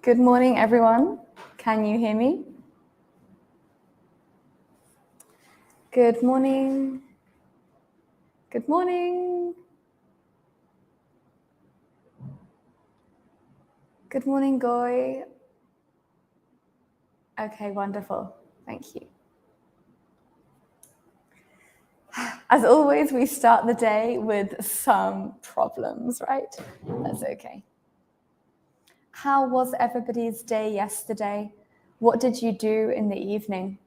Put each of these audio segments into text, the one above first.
Good morning, everyone. Can you hear me? Good morning. Good morning. Good morning, Goy. Okay, wonderful. Thank you. As always, we start the day with some problems, right? That's okay. How was everybody's day yesterday? What did you do in the evening?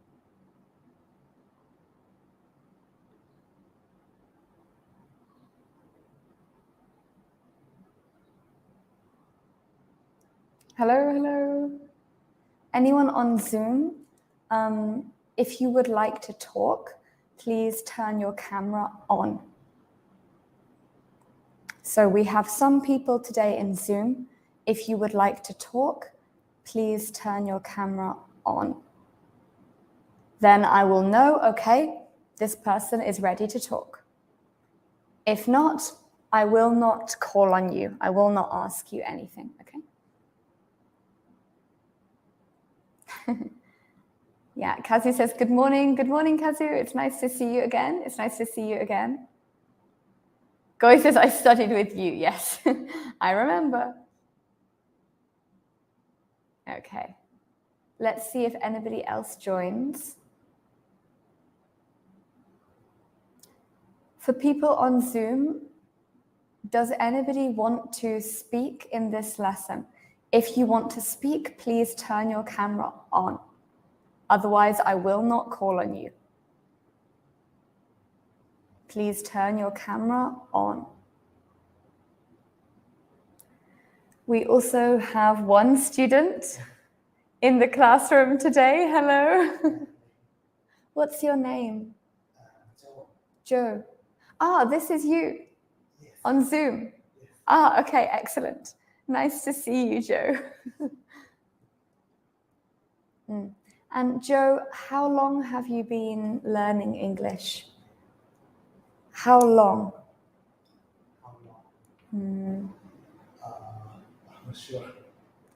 Hello, hello. Anyone on Zoom? If you would like to talk, please turn your camera on. So we have some people today in Zoom. If you would like to talk, please turn your camera on. Then I will know, okay, this person is ready to talk. If not, I will not call on you. I will not ask you anything, okay? Yeah, Kazu says, good morning. Good morning, Kazu. It's nice to see you again. It's nice to see you again. Goy says, I studied with you. Yes, I remember. Okay. Let's see if anybody else joins. For people on Zoom, does anybody want to speak in this lesson? If you want to speak, please turn your camera on. Otherwise, I will not call on you. Please turn your camera on. We also have one student in the classroom today. Hello. What's your name? Joe. Ah, this is you. Yes. On Zoom. Yes. Ah, okay, excellent. Nice to see you, Joe. And Joe, how long have you been learning English? How long? I'm not sure.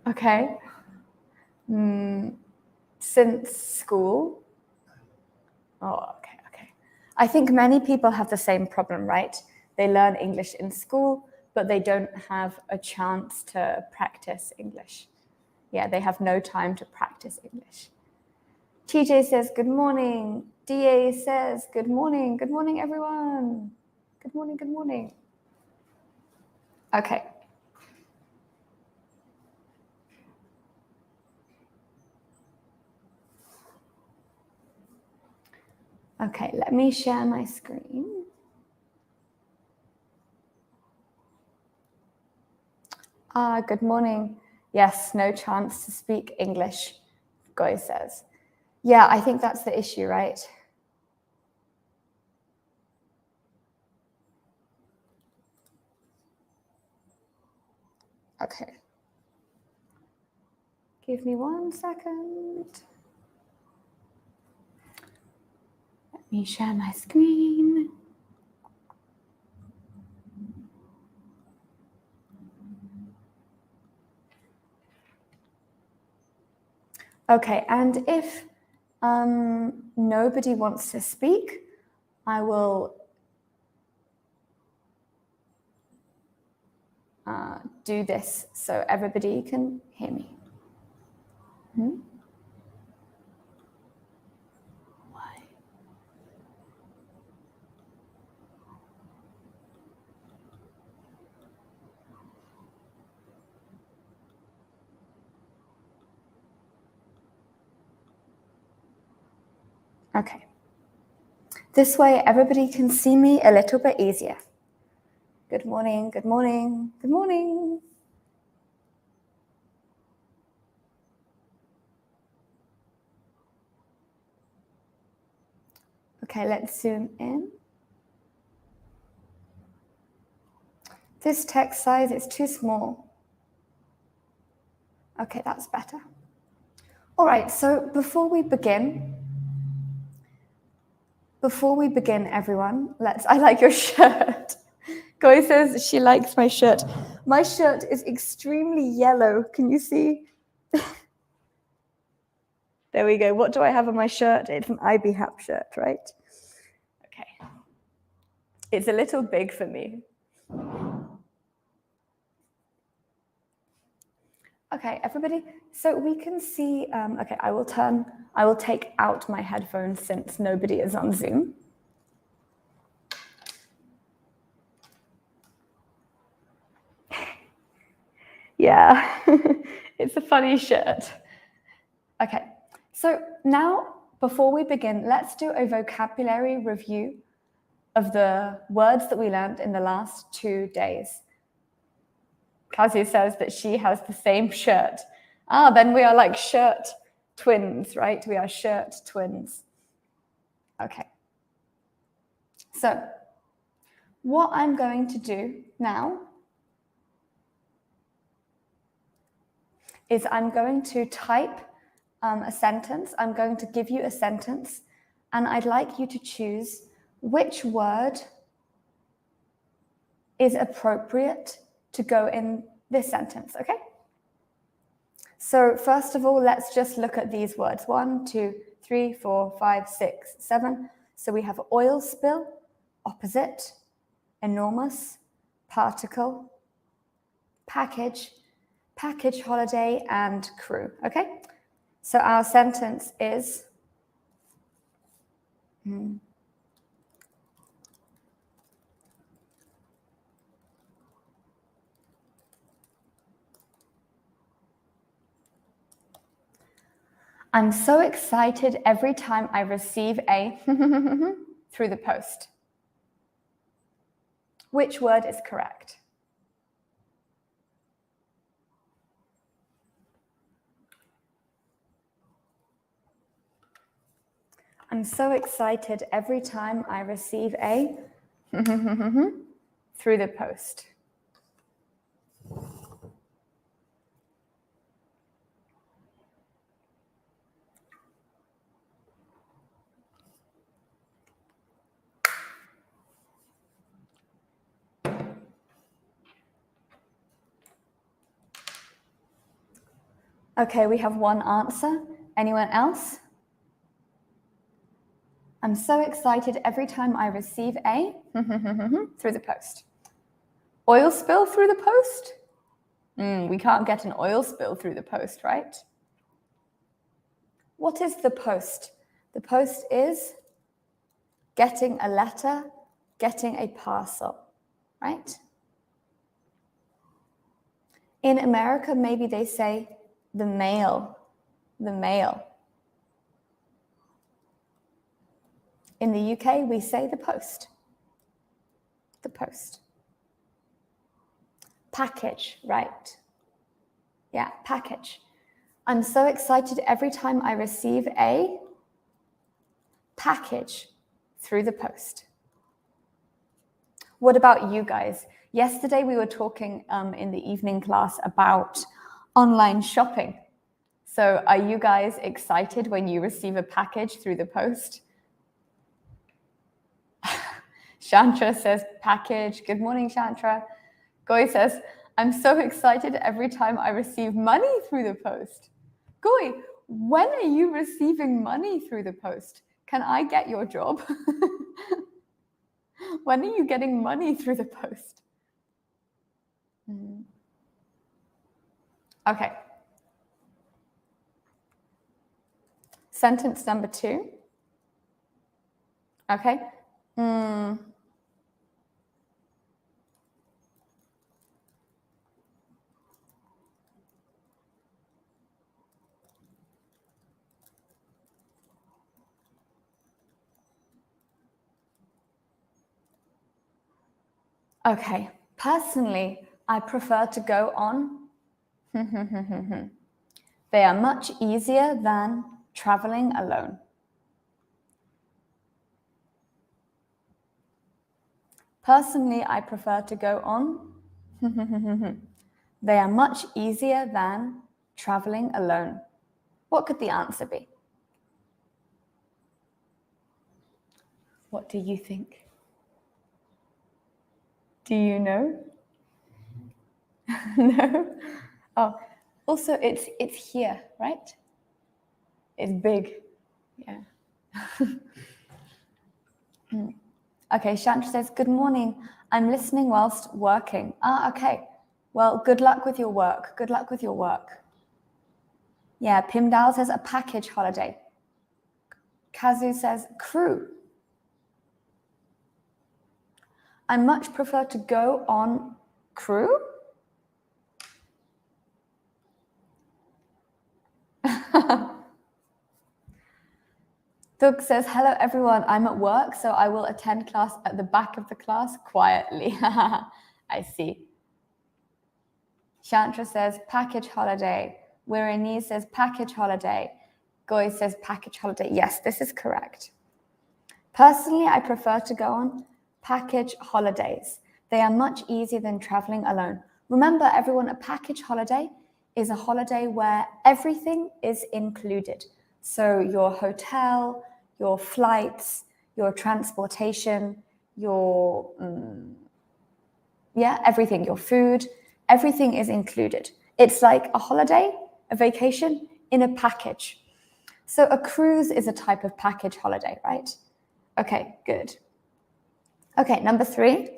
Okay. Since school? Oh, okay. I think many people have the same problem, right? They learn English in school, but they don't have a chance to practice English. Yeah, they have no time to practice English. TJ says, good morning. DA says, good morning. Good morning, everyone. Good morning, good morning. Okay. Okay, let me share my screen. Good morning. Yes, no chance to speak English, Goy says. Yeah, I think that's the issue, right? Okay. Give me 1 second. Let me share my screen. Okay, and if nobody wants to speak, I will do this so everybody can hear me. Why? Okay. This way everybody can see me a little bit easier. Good morning, good morning, good morning. Okay, let's zoom in. This text size is too small. Okay, that's better. All right, so before we begin, everyone, I like your shirt. Goy says she likes my shirt. My shirt is extremely yellow. Can you see? There we go. What do I have on my shirt? It's an IB Hap shirt, right? Okay. It's a little big for me. Okay, everybody. So we can see, okay, I will take out my headphones since nobody is on Zoom. Yeah, it's a funny shirt. Okay, so now before we begin, let's do a vocabulary review of the words that we learned in the last 2 days. Kazu says that she has the same shirt. Ah, then we are like shirt twins, right? We are shirt twins. Okay. So what I'm going to do now is I'm going to type a sentence. I'm going to give you a sentence, and I'd like you to choose which word is appropriate to go in this sentence, okay? So first of all, let's just look at these words. 1, 2, 3, 4, 5, 6, 7. So we have oil spill, opposite, enormous, particle, package, package holiday, and crew, okay? So our sentence is, I'm so excited every time I receive a through the post. Which word is correct? I'm so excited every time I receive a through the post. Okay, we have one answer. Anyone else? I'm so excited every time I receive a through the post. Oil spill through the post? We can't get an oil spill through the post, right? What is the post? The post is getting a letter, getting a parcel, right? In America, maybe they say the mail, the mail. In the UK, we say the post, the post. Package, right? Yeah, package. I'm so excited every time I receive a package through the post. What about you guys? Yesterday we were talking in the evening class about online shopping. So are you guys excited when you receive a package through the post? Shantra says package. Good morning, Shantra. Goy says, I'm so excited every time I receive money through the post. Goy, when are you receiving money through the post? Can I get your job? When are you getting money through the post? Okay. Sentence number 2. Okay. Okay. Personally, I prefer to go on. They are much easier than traveling alone. Personally, I prefer to go on. They are much easier than traveling alone. What could the answer be? What do you think? Do you know? No? Oh, Also, it's here, right? It's big. Yeah. Okay, Shantru says, good morning. I'm listening whilst working. Okay. Well, good luck with your work. Good luck with your work. Yeah, Pim Dao says a package holiday. Kazu says crew. I much prefer to go on crew. Doug says, hello everyone, I'm at work, so I will attend class at the back of the class quietly. I see. Chantra says, package holiday. Wirani says, package holiday. Goy says, package holiday. Yes, this is correct. Personally, I prefer to go on package holidays. They are much easier than traveling alone. Remember, everyone, a package holiday is a holiday where everything is included. So your hotel, your flights, your transportation, your, everything, your food, everything is included. It's like a holiday, a vacation in a package. So a cruise is a type of package holiday, right? Okay, good. Okay, number 3.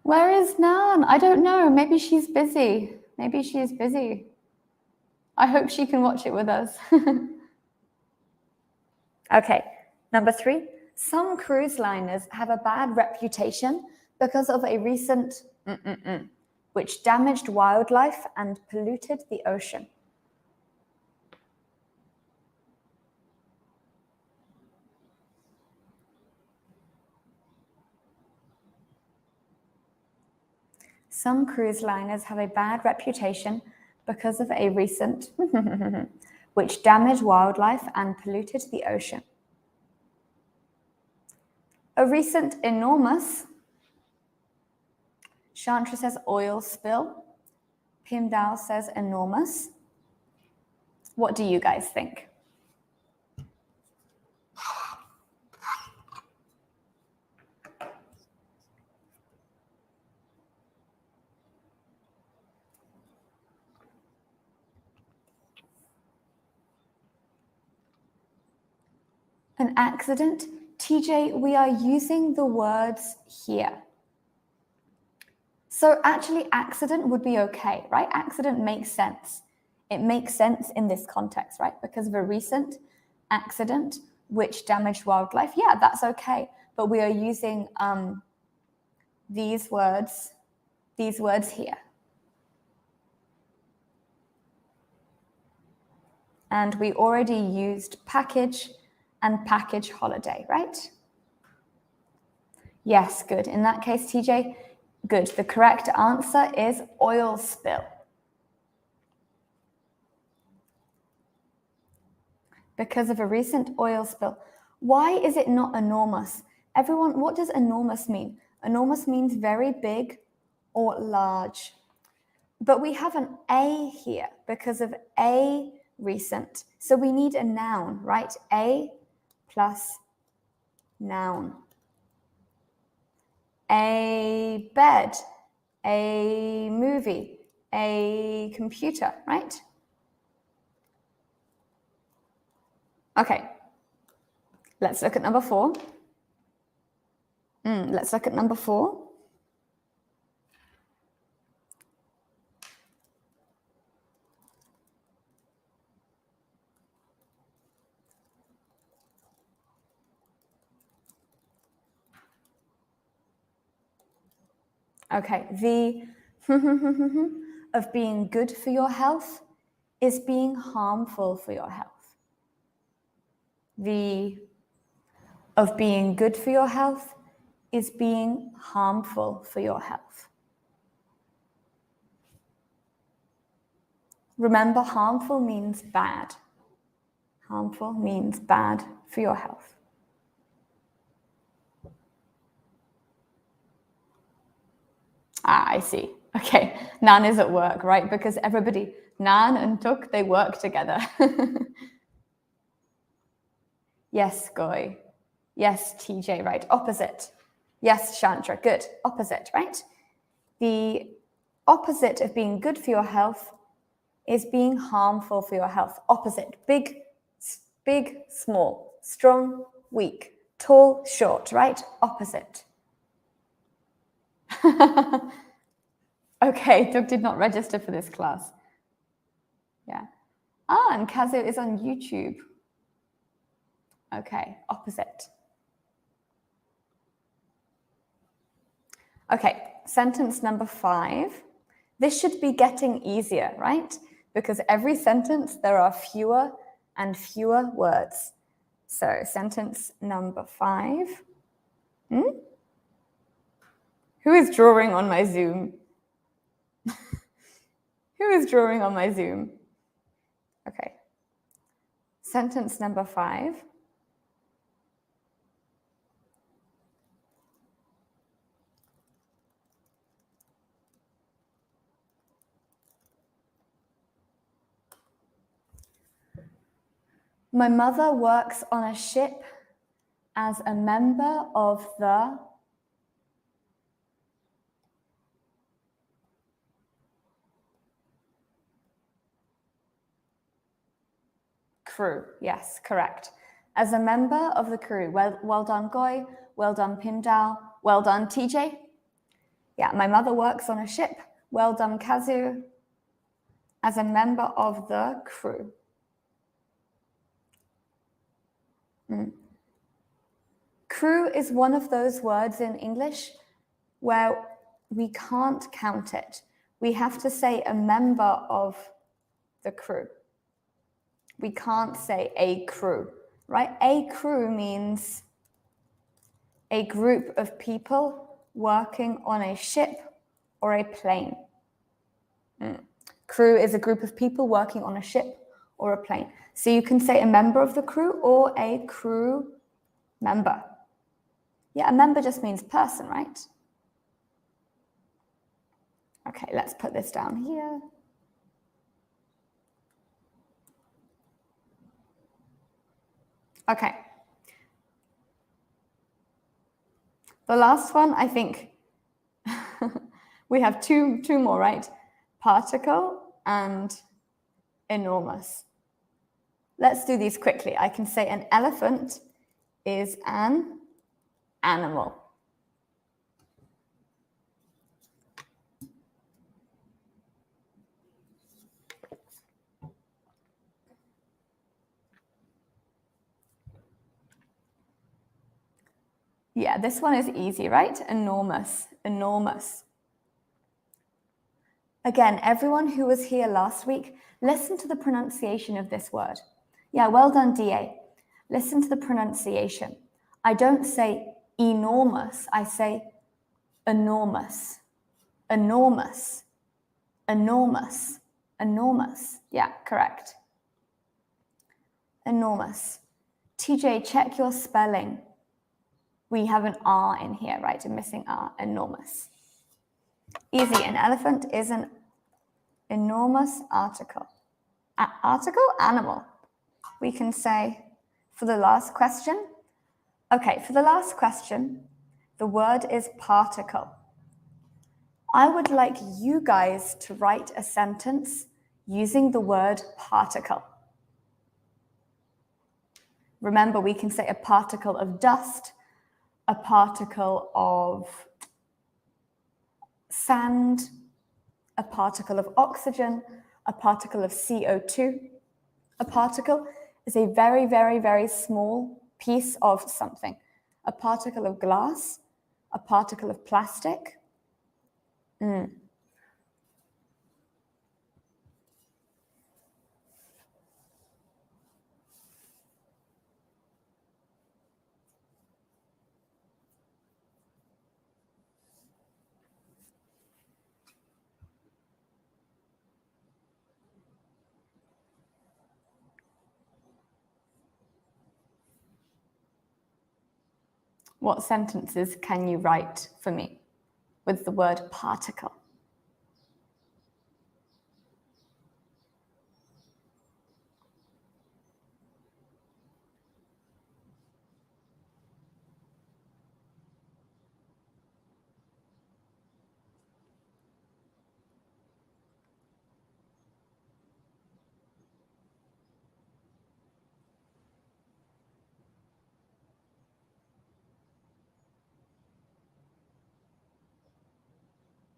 Where is Nan? I don't know. Maybe she's busy. Maybe she's busy. I hope she can watch it with us. Okay, number 3. Some cruise liners have a bad reputation because of a recent which damaged wildlife and polluted the ocean. Some cruise liners have a bad reputation because of a recent which damaged wildlife and polluted the ocean. A recent enormous, Chantra says oil spill. Pim Dao says enormous. What do you guys think? An accident? TJ, we are using the words here. So actually accident would be okay, right? Accident makes sense. It makes sense in this context, right? Because of a recent accident which damaged wildlife. Yeah, that's okay. But we are using these words here. And we already used package and package holiday, right? Yes, good. In that case, TJ, good. The correct answer is oil spill. Because of a recent oil spill. Why is it not enormous? Everyone, what does enormous mean? Enormous means very big or large. But we have an A here because of a recent. So we need a noun, right? A plus noun. A bed, a movie, a computer, right? Okay, let's look at number 4. Let's look at number 4. Okay, the of being good for your health is being harmful for your health. The of being good for your health is being harmful for your health. Remember, harmful means bad. Harmful means bad for your health. Ah, I see. Okay, Nan is at work, right? Because everybody, Nan and Tuk, they work together. Yes, Goy. Yes, TJ, right? Opposite. Yes, Chandra, good. Opposite, right? The opposite of being good for your health is being harmful for your health. Opposite. Big, small. Strong, weak. Tall, short, right? Opposite. Okay, Doug did not register for this class. Yeah. Ah, and Kazu is on YouTube. Okay, opposite. Okay, sentence number 5. This should be getting easier, right? Because every sentence there are fewer and fewer words. So sentence number 5. Who is drawing on my Zoom? Who is drawing on my Zoom? Okay. Sentence number 5. My mother works on a ship as a member of the crew. Yes, correct. As a member of the crew. Well done, Goy. Well done, Pindao. Well done, TJ. Yeah, my mother works on a ship. Well done, Kazu. As a member of the crew. Crew is one of those words in English where we can't count it. We have to say a member of the crew. We can't say a crew, right? A crew means a group of people working on a ship or a plane. Crew is a group of people working on a ship or a plane. So you can say a member of the crew or a crew member. Yeah, a member just means person, right? Okay, let's put this down here. Okay. The last one, I think, we have two more, right? Particle and enormous. Let's do these quickly. I can say an elephant is an animal. Yeah, this one is easy, right? Enormous, enormous. Again, everyone who was here last week, listen to the pronunciation of this word. Yeah, well done, DA. Listen to the pronunciation. I don't say enormous, I say enormous, enormous, enormous, enormous. Yeah, correct. Enormous. TJ, check your spelling. We have an R in here, right? A missing R, enormous. Easy, an elephant is an enormous article. Article? Animal. We can say for the last question. Okay, for the last question, the word is particle. I would like you guys to write a sentence using the word particle. Remember, we can say a particle of dust, a particle of sand, a particle of oxygen, a particle of CO2. A particle is a very, very, very small piece of something. A particle of glass, a particle of plastic. What sentences can you write for me with the word particle?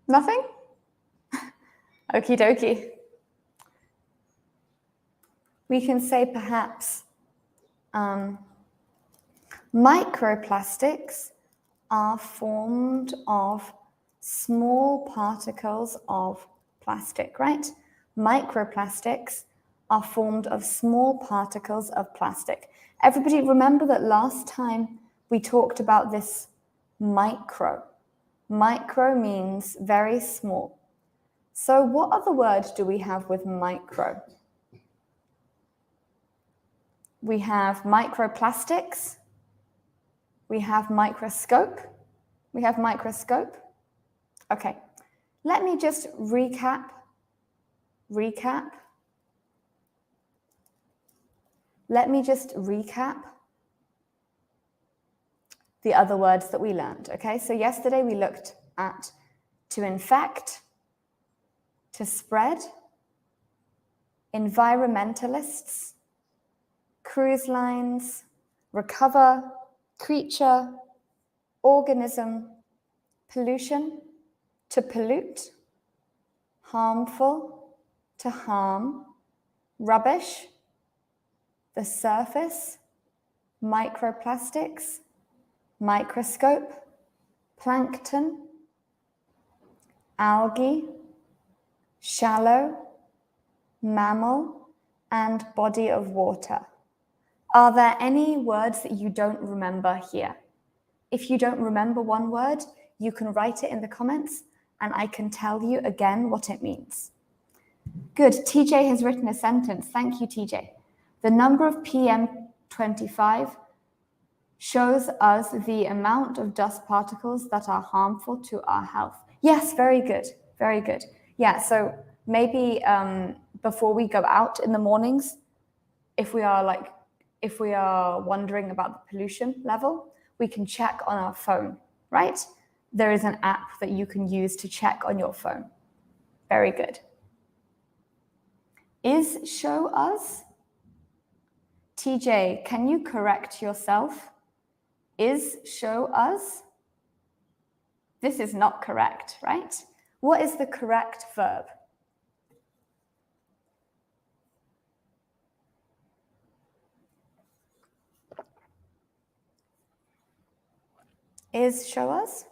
Nothing? Okie dokie. We can say perhaps microplastics are formed of small particles of plastic, right? Microplastics are formed of small particles of plastic. Everybody remember that last time we talked about this micro. Micro means very small. So what other word do we have with micro? We have microplastics. We have microscope. We have microscope. Okay, let me just recap. Let me just recap the other words that we learned, okay? So yesterday we looked at to infect, to spread, environmentalists, cruise lines, recover, creature, organism, pollution, to pollute, harmful, to harm, rubbish, the surface, microplastics, microscope, plankton, algae, shallow, mammal, and body of water. Are there any words that you don't remember here? If you don't remember one word, you can write it in the comments and I can tell you again what it means. Good, TJ has written a sentence. Thank you, TJ. The number of PM25 shows us the amount of dust particles that are harmful to our health. Yes, very good, very good. Yeah, so maybe before we go out in the mornings, if we are wondering about the pollution level, we can check on our phone, right? There is an app that you can use to check on your phone. Very good. Is show us? TJ, can you correct yourself? Is show us? This is not correct, right? What is the correct verb? Is show us?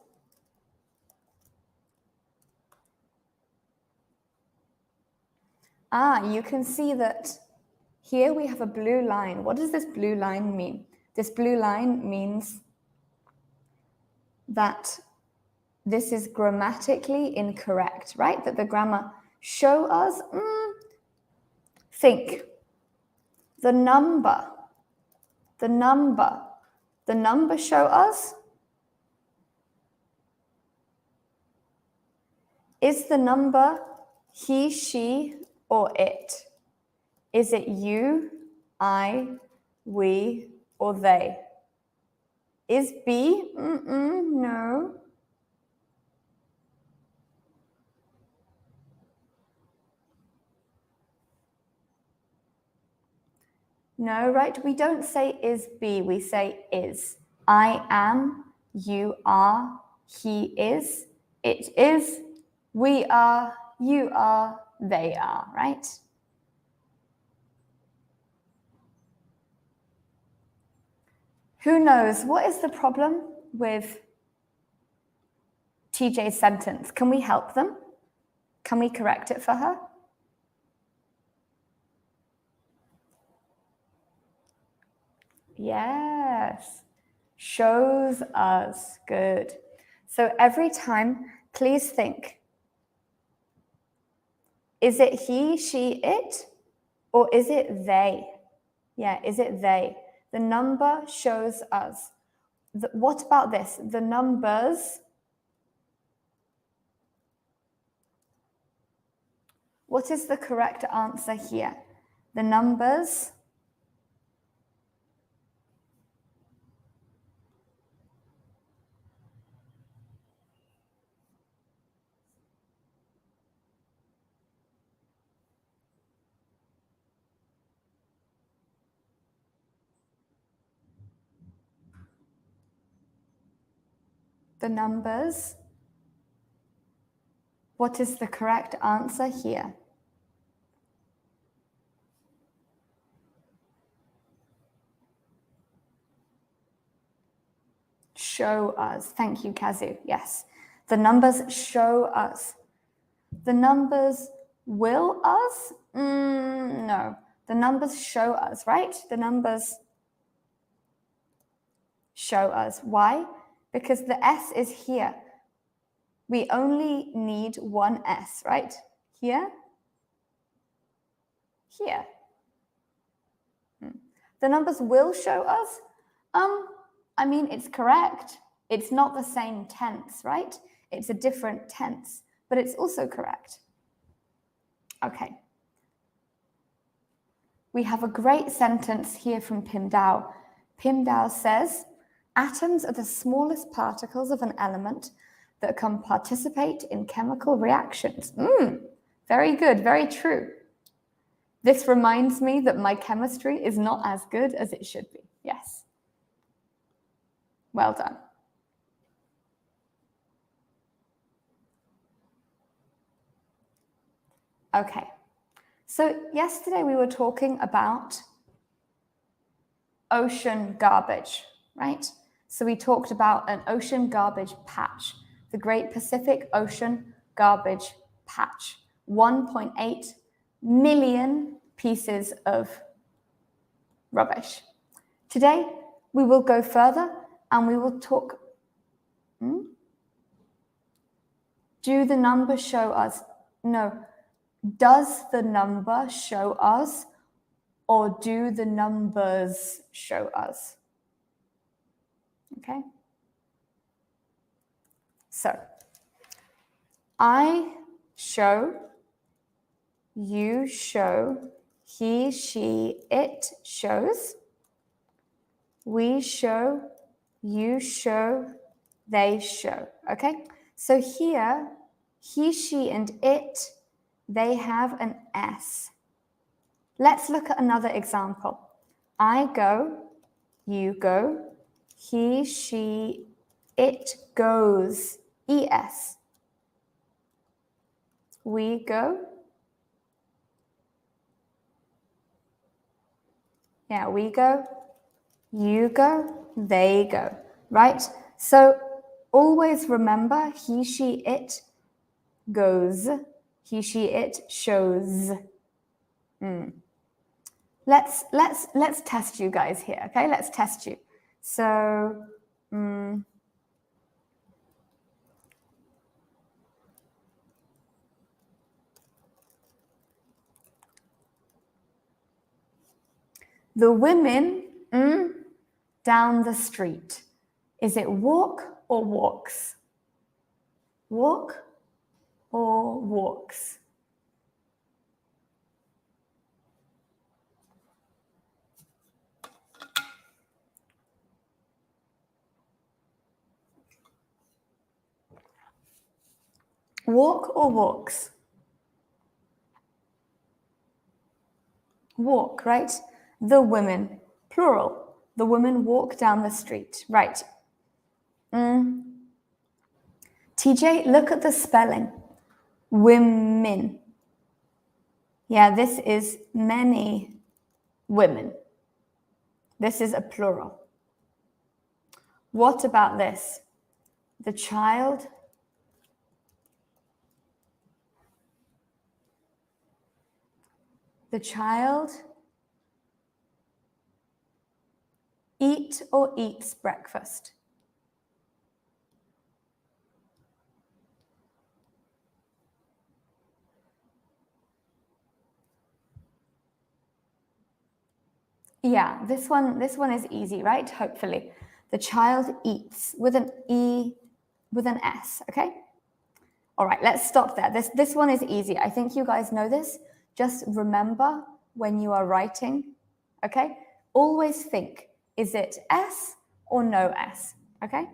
You can see that here we have a blue line. What does this blue line mean? This blue line means that this is grammatically incorrect, right? That the grammar show us, think. The number show us. Is the number he, she, or it? Is it you, I, we, or they? Is B? No. No, right? We don't say is B, we say is. I am, you are, he is, it is, we are, you are, they are, right? Who knows? What is the problem with TJ's sentence? Can we help them? Can we correct it for her? Yes. Shows us. Good. So every time, please think, is it he, she, it, or is it they? Yeah, is it they? The number shows us. What about this? The numbers. What is the correct answer here? The numbers. The numbers. What is the correct answer here? Show us. Thank you, Kazu. Yes. The numbers show us. The numbers will us? No. The numbers show us, right? The numbers show us. Why? Because the S is here. We only need one S, right? Here. Here. The numbers will show us. I mean, it's correct. It's not the same tense, right? It's a different tense, but it's also correct. Okay. We have a great sentence here from Pim Dao. Pim Dao says, atoms are the smallest particles of an element that can participate in chemical reactions. Very good, very true. This reminds me that my chemistry is not as good as it should be. Yes. Well done. Okay. So yesterday we were talking about ocean garbage, right? So we talked about an ocean garbage patch, the Great Pacific Ocean Garbage Patch, 1.8 million pieces of rubbish. Today, we will go further and we will talk. Do the numbers show us? No. Does the number show us, or do the numbers show us? Okay. So, I show, you show, he, she, it shows, we show, you show, they show. Okay. So here, he, she, and it, they have an S. Let's look at another example. I go, you go, he, she, it goes, ES. We go. Yeah, we go, you go, they go, right? So always remember he, she, it goes, he, she, it shows. Let's test you guys here, okay? Let's test you. So, the women down the street. Is it walk or walks? Walk or walks? Walk or walks? Walk, right? The women, plural. The women walk down the street, right? TJ, look at the spelling. Women. Yeah, this is many women. This is a plural. What about this? The child. The child eat or eats breakfast. Yeah, this one is easy, right? Hopefully. The child eats with an E, with an S, okay? All right, let's stop there. This one is easy. I think you guys know this. Just remember when you are writing, okay? Always think, is it S or no S, okay?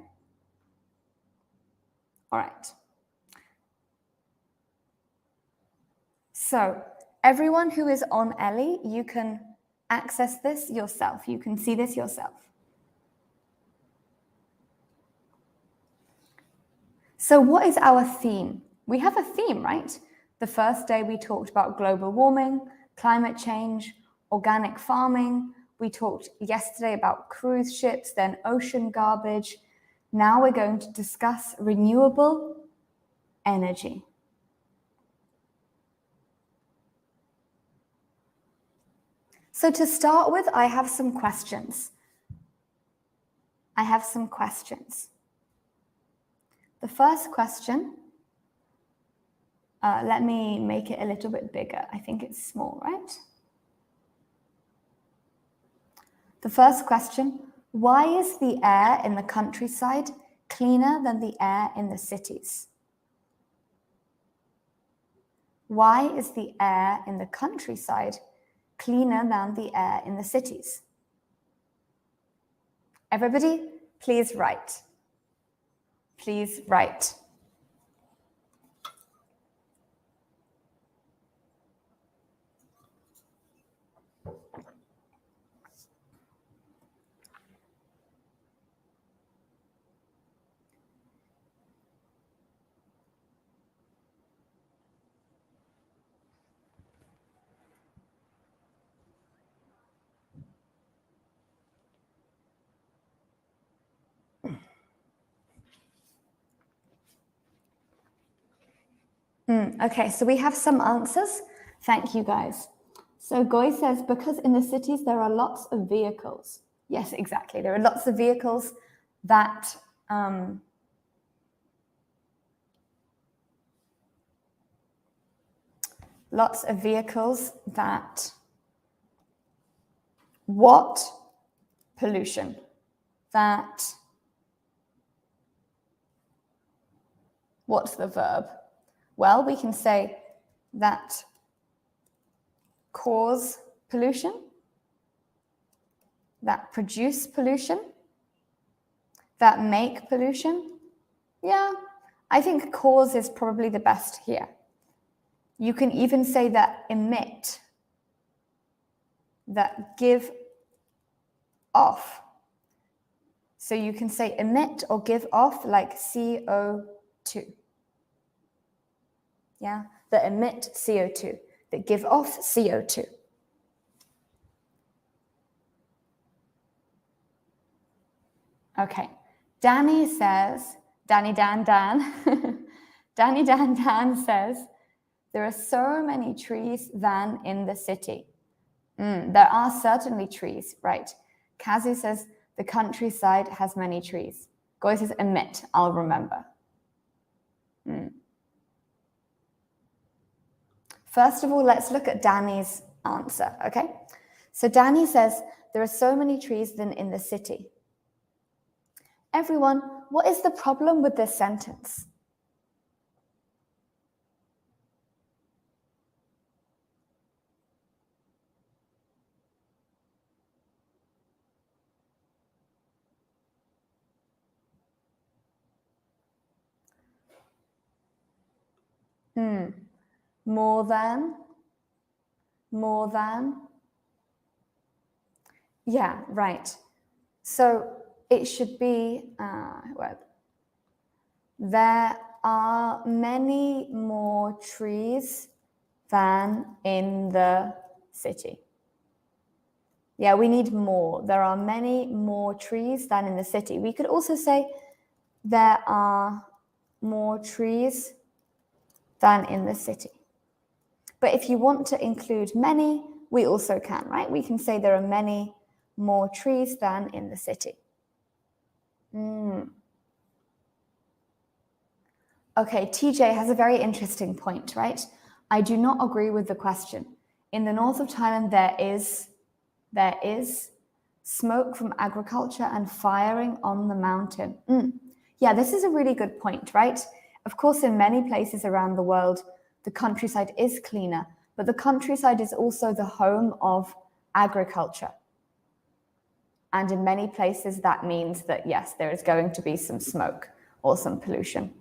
All right. So everyone who is on Ellie, you can access this yourself. You can see this yourself. So what is our theme? We have a theme, right? The first day we talked about global warming, climate change, organic farming. We talked yesterday about cruise ships, then ocean garbage. Now we're going to discuss renewable energy. So to start with, I have some questions. The first question, let me make it a little bit bigger. I think it's small, right? The first question, why is the air in the countryside cleaner than the air in the cities? Why is the air in the countryside cleaner than the air in the cities? Everybody, please write. Please write. Okay, so we have some answers. Thank you, guys. So Goy says, because in the cities there are lots of vehicles. Yes, exactly. There are lots of vehicles that what pollution? That, what's the verb? Well, we can say that cause pollution, that produce pollution, that make pollution. Yeah, I think cause is probably the best here. You can even say that emit, that give off. So you can say emit or give off like CO2. Yeah, that emit CO2, that give off CO2. Okay, Danny says, Danny Dan Dan, Danny Dan Dan says, there are so many trees than in the city. There are certainly trees, right? Kazu says, the countryside has many trees. Goy says, emit, I'll remember. First of all, let's look at Danny's answer, okay? So Danny says, there are so many trees than in the city. Everyone, what is the problem with this sentence? More than. Yeah, right. So it should be, there are many more trees than in the city. Yeah, we need more. There are many more trees than in the city. We could also say there are more trees than in the city. But if you want to include many, we also can, right? We can say there are many more trees than in the city. Okay, TJ has a very interesting point, right? I do not agree with the question. In the north of Thailand, there is, Smoke from agriculture and firing on the mountain. Yeah, this is a really good point, right? Of course, in many places around the world, the countryside is cleaner, but the countryside is also the home of agriculture. And in many places, that means that, yes, there is going to be some smoke or some pollution.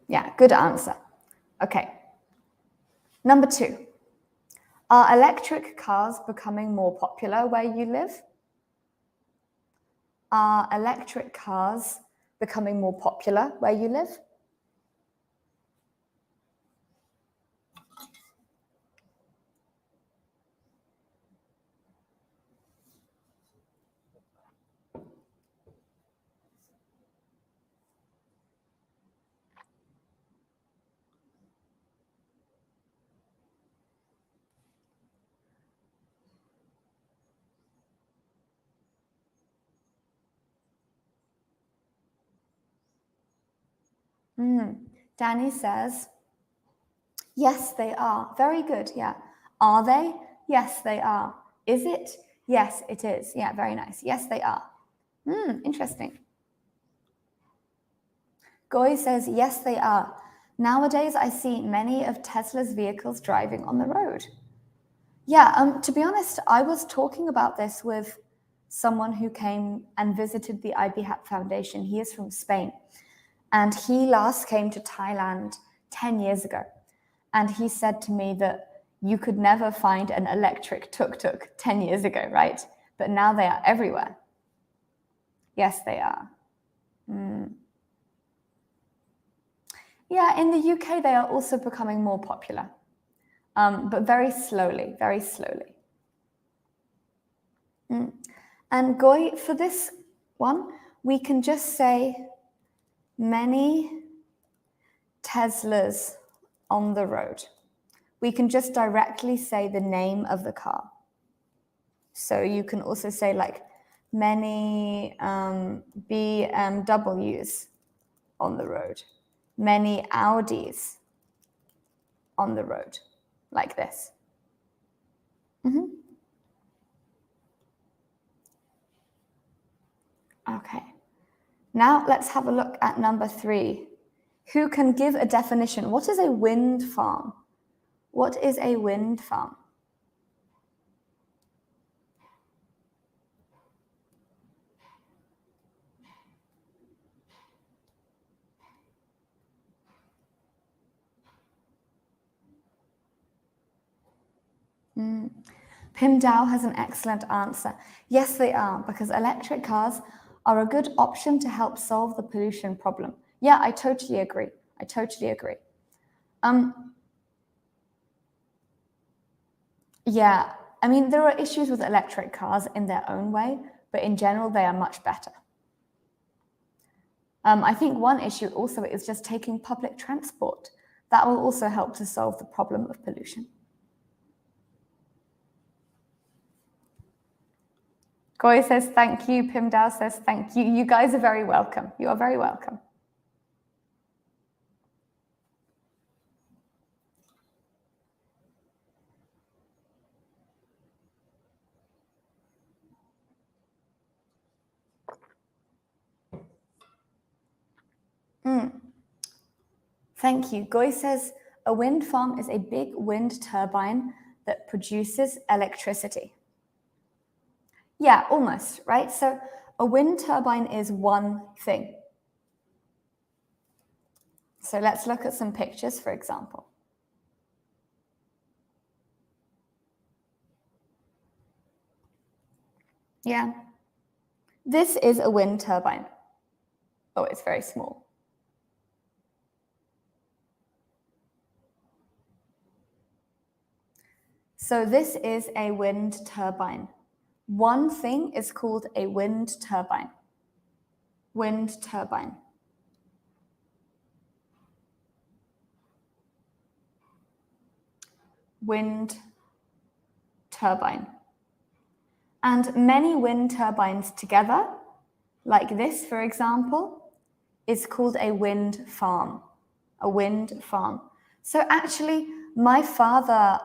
Yeah, good answer. Okay. Number 2. Are electric cars becoming more popular where you live? Are electric cars becoming more popular where you live? Danny says, yes, they are. Very good, yeah. Are they? Yes, they are. Is it? Yes, it is. Yeah, very nice. Yes, they are. Interesting. Goy says, yes, they are. Nowadays, I see many of Tesla's vehicles driving on the road. Yeah, to be honest, I was talking about this with someone who came and visited the IBHAP Foundation. He is from Spain. And he last came to Thailand 10 years ago. And he said to me that you could never find an electric tuk-tuk 10 years ago, right? But now they are everywhere. Yes, they are. Yeah, in the UK, they are also becoming more popular, but very slowly, very slowly. And Goy, for this one, we can just say many Teslas on the road. We can just directly say the name of the car. So you can also say like many BMWs on the road, many Audis on the road, like this. Okay. Now let's have a look at number 3. Who can give a definition? What is a wind farm? What is a wind farm? Pim Dow has an excellent answer. Yes, they are, because electric cars are a good option to help solve the pollution problem. Yeah, I totally agree. I totally agree. Yeah, I mean, there are issues with electric cars in their own way, but in general, they are much better. I think one issue also is just taking public transport. That will also help to solve the problem of pollution. Goy says thank you. Pim Dow says thank you. You guys are very welcome. You are very welcome. Thank you. Goy says a wind farm is a big wind turbine that produces electricity. Yeah, almost, right? So a wind turbine is one thing. So let's look at some pictures, for example. Yeah. This is a wind turbine. Oh, it's very small. So this is a wind turbine. One thing is called a wind turbine. Wind turbine. Wind turbine. And many wind turbines together, like this, for example, is called a wind farm. A wind farm. So actually, my father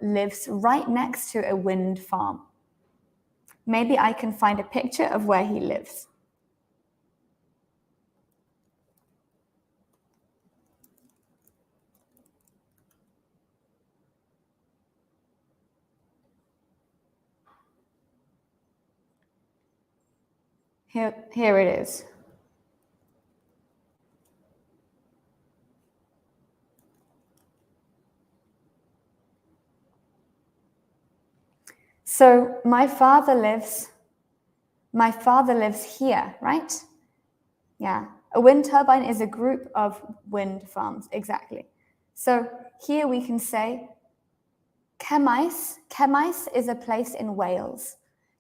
lives right next to a wind farm. Maybe I can find a picture of where he lives. Here it is. So my father lives here, right? Yeah. A wind turbine is a group of wind farms, exactly. So here we can say Cemmaes. Cemmaes is a place in Wales.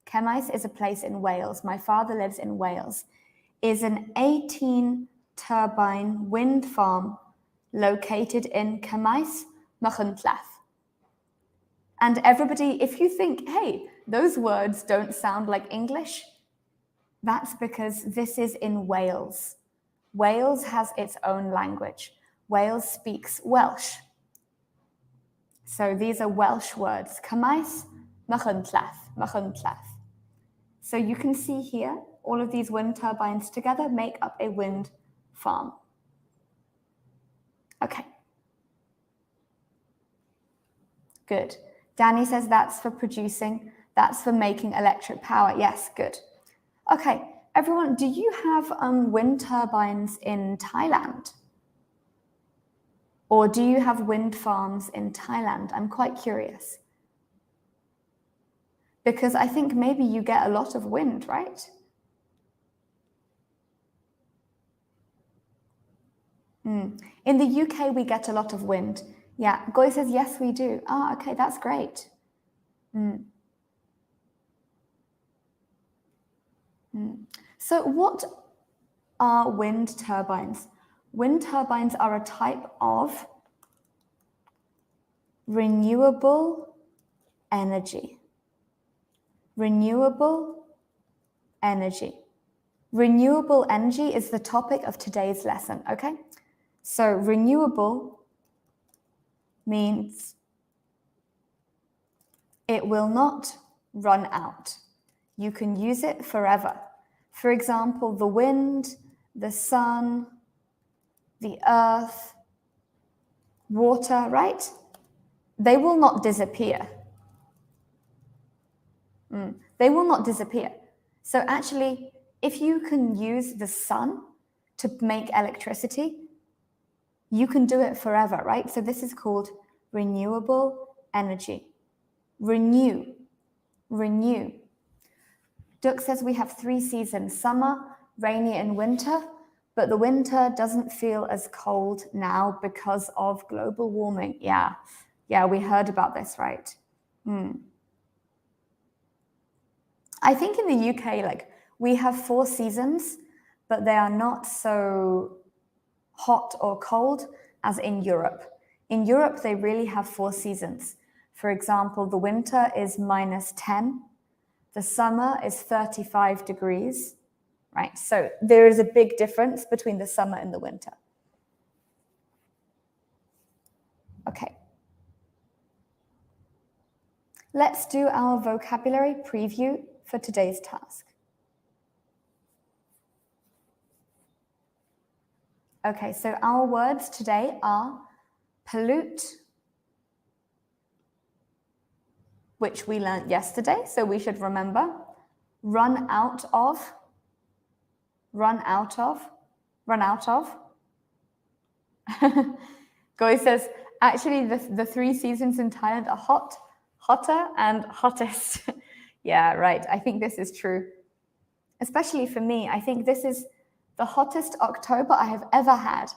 Cemmaes is a place in Wales. My father lives in Wales. Is an 18-turbine wind farm located in Cemmaes, Machynlleth. And everybody, if you think, hey, those words don't sound like English, that's because this is in Wales. Wales has its own language. Wales speaks Welsh. So these are Welsh words. Cemmaes, Machynlleth, Machynlleth. So you can see here, all of these wind turbines together make up a wind farm. Okay. Good. Danny says that's for producing, that's for making electric power. Yes, good. Okay, everyone, do you have wind turbines in Thailand? Or do you have wind farms in Thailand? I'm quite curious. Because I think maybe you get a lot of wind, right? In the UK, we get a lot of wind. Yeah, Goy says, yes, we do. Ah, okay, that's great. So what are wind turbines? Wind turbines are a type of renewable energy. Renewable energy. Renewable energy is the topic of today's lesson, okay? So renewable means it will not run out. You can use it forever. For example, the wind, the sun, the earth, water, right? They will not disappear. They will not disappear. So actually, if you can use the sun to make electricity, you can do it forever, right? So this is called renewable energy. Renew. Duck says we have 3 seasons, summer, rainy, and winter, but the winter doesn't feel as cold now because of global warming. Yeah, we heard about this, right? I think in the UK, like, we have 4 seasons, but they are not so hot or cold as in Europe. In Europe, they really have 4 seasons. For example, the winter is -10, the summer is 35 degrees, right? So there is a big difference between the summer and the winter. Okay. Let's do our vocabulary preview for today's task. Okay, so our words today are pollute, which we learned yesterday, so we should remember. Run out of. Goy says, actually, the 3 seasons in Thailand are hot, hotter, and hottest. Yeah, right. I think this is true. Especially for me, I think this is the hottest October I have ever had.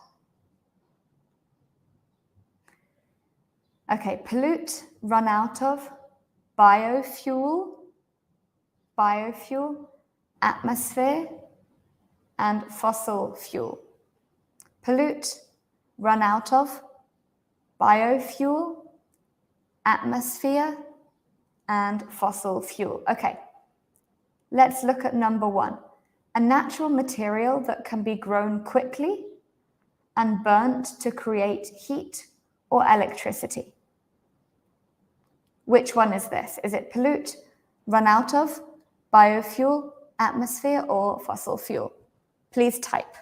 Okay, pollute, run out of, biofuel, atmosphere, and fossil fuel. Pollute, run out of, biofuel, atmosphere, and fossil fuel. Okay, let's look at number 1. A natural material that can be grown quickly and burnt to create heat or electricity? Which one is this? Is it pollute, run out of, biofuel, atmosphere, or fossil fuel? Please type.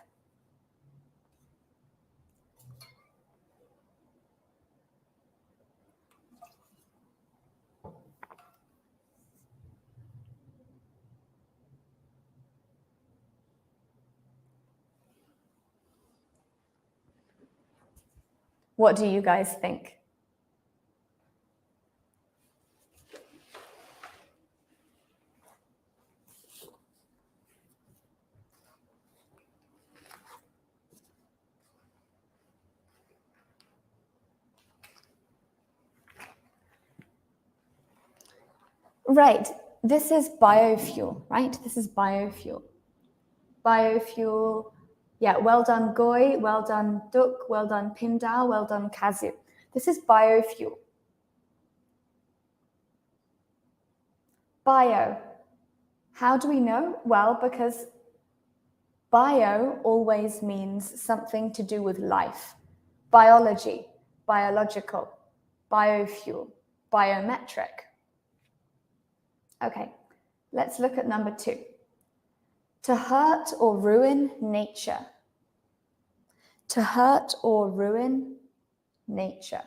What do you guys think? Right, this is biofuel, right? This is biofuel. Biofuel, yeah, well done Goy, well done Duk, well done Pindar, well done Kazu. This is biofuel. Bio, how do we know? Well, because bio always means something to do with life. Biology, biological, biofuel, biometric. Okay, let's look at number 2. To hurt or ruin nature. To hurt or ruin nature.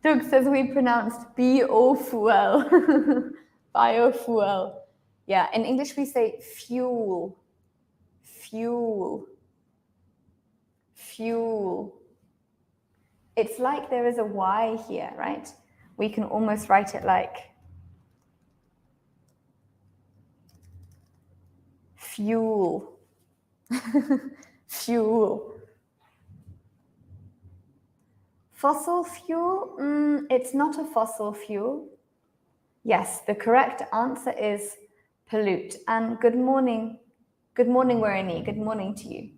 Doug says we pronounced biofuel. Biofuel. Yeah, in English we say fuel. Fuel. Fuel. It's like there is a Y here, right? We can almost write it like fuel. Fuel. Fossil fuel? It's not a fossil fuel. Yes, the correct answer is pollute. And good morning. Good morning, Wareni. Good morning to you.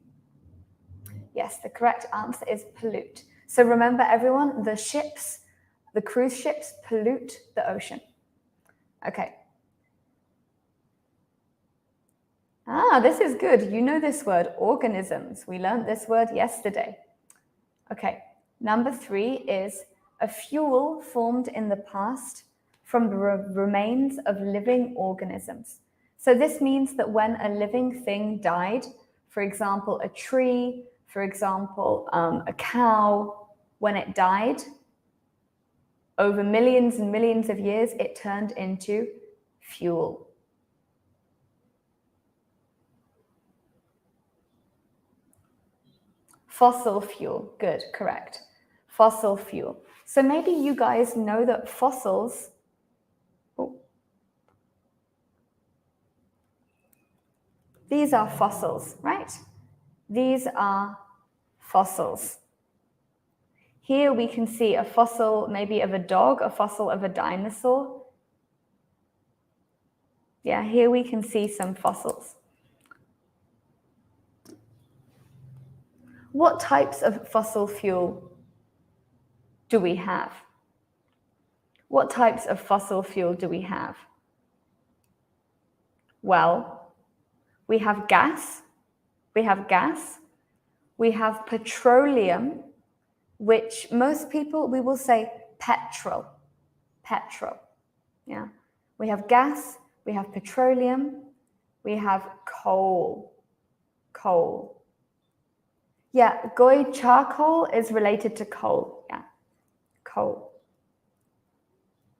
Yes, the correct answer is pollute. So remember, everyone, the ships, the cruise ships pollute the ocean. Okay. This is good. You know this word, organisms. We learned this word yesterday. Okay. Number 3 is a fuel formed in the past from the remains of living organisms. So this means that when a living thing died, for example, a tree, for example, a cow, when it died, over millions and millions of years, it turned into fuel. Fossil fuel, good, correct. Fossil fuel. So maybe you guys know that fossils, these are fossils, right? These are fossils. Here we can see a fossil maybe of a dog, a fossil of a dinosaur. Yeah, here we can see some fossils. What types of fossil fuel do we have? What types of fossil fuel do we have? Well, we have gas. We have petroleum, which most people, we will say petrol. Yeah. We have gas, we have petroleum, we have coal. Yeah, Goy, charcoal is related to coal. Yeah, coal.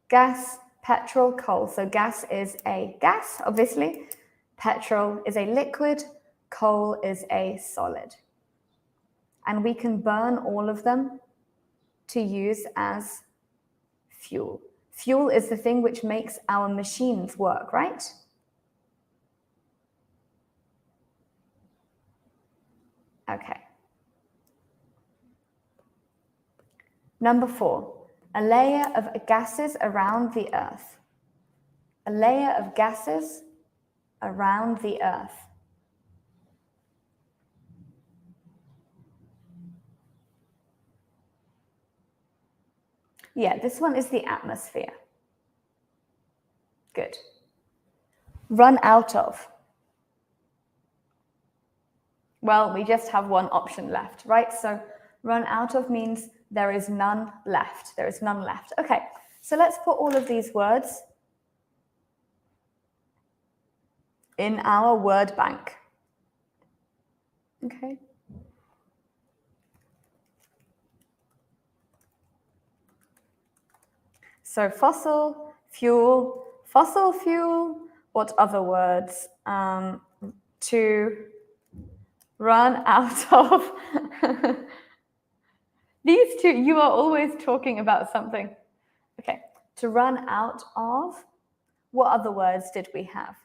Gas, petrol, coal. So gas is a gas, obviously. Petrol is a liquid. Coal is a solid. And we can burn all of them to use as fuel. Fuel is the thing which makes our machines work, right? Okay. Number 4, a layer of gases around the Earth. A layer of gases around the Earth. Yeah, this one is the atmosphere. Good. Run out of. Well, we just have one option left, right? So run out of means there is none left. There is none left. Okay, so let's put all of these words in our word bank. Okay. So fossil fuel, what other words? To run out of. These two, you are always talking about something. Okay, to run out of, what other words did we have?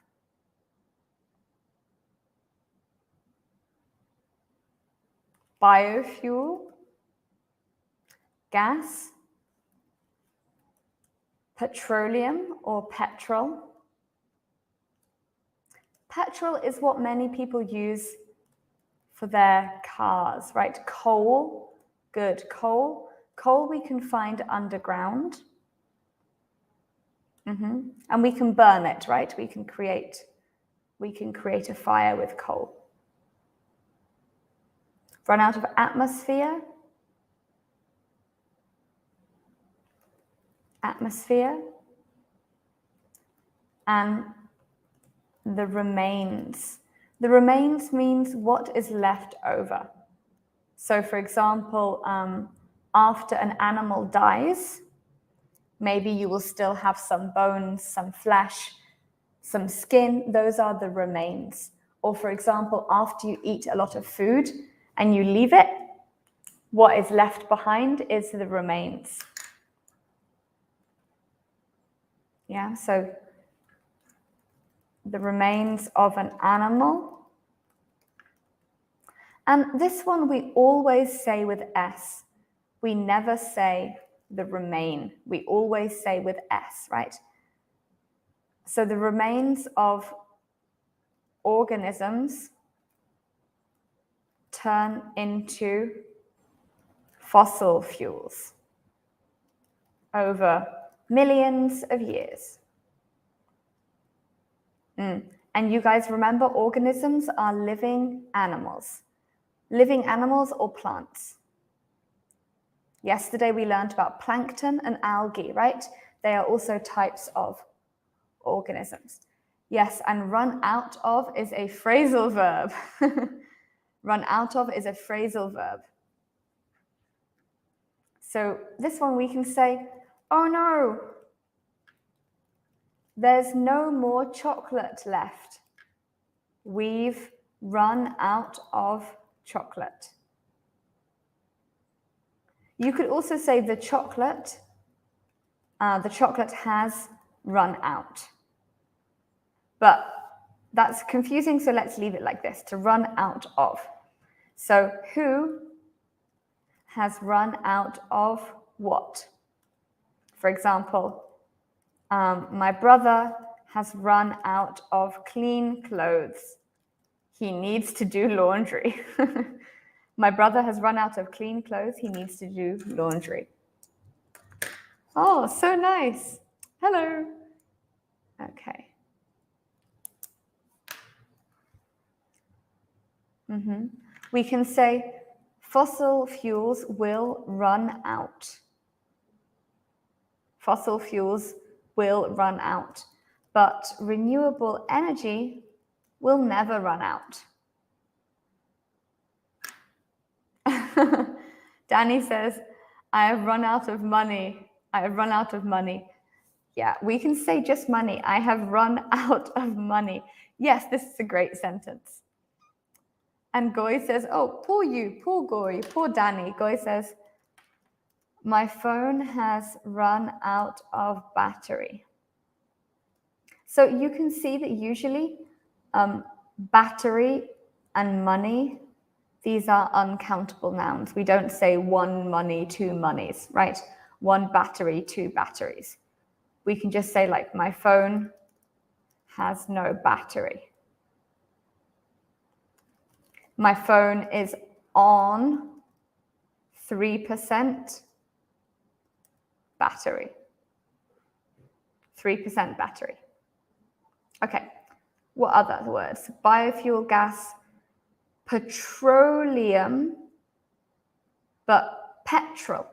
Biofuel, gas, petroleum or petrol. Petrol is what many people use for their cars, right? Coal, good, coal. Coal we can find underground. And we can burn it, right? We can create a fire with coal. Run out of atmosphere. And the remains. The remains means what is left over. So for example, after an animal dies, maybe you will still have some bones, some flesh, some skin. Those are the remains. Or for example, after you eat a lot of food and you leave it, what is left behind is the remains. Yeah, so the remains of an animal. And this one we always say with S. We never say the remain. We always say with S, right? So the remains of organisms turn into fossil fuels over millions of years. And you guys remember, organisms are living animals or plants. Yesterday we learned about plankton and algae, right? They are also types of organisms. Yes, and run out of is a phrasal verb. Run out of is a phrasal verb. So this one we can say, oh no, there's no more chocolate left. We've run out of chocolate. You could also say the chocolate has run out. But that's confusing, so let's leave it like this, to run out of. So who has run out of what? For example, my brother has run out of clean clothes. He needs to do laundry. My brother has run out of clean clothes. He needs to do laundry. Oh, so nice. Hello. Okay. We can say fossil fuels will run out. Fossil fuels will run out, but renewable energy will never run out. Danny says, I have run out of money. I have run out of money. Yeah, we can say just money. I have run out of money. Yes, this is a great sentence. And Goy says, oh, poor you, poor Goy, poor Danny. Goy says, my phone has run out of battery. So you can see that usually battery and money These are uncountable nouns. We don't say one money, two monies, right? One battery, two batteries. We can just say like, my phone has no battery. My phone is on 3% battery. 3% battery. Okay, what other words? Biofuel, gas, petroleum, but petrol.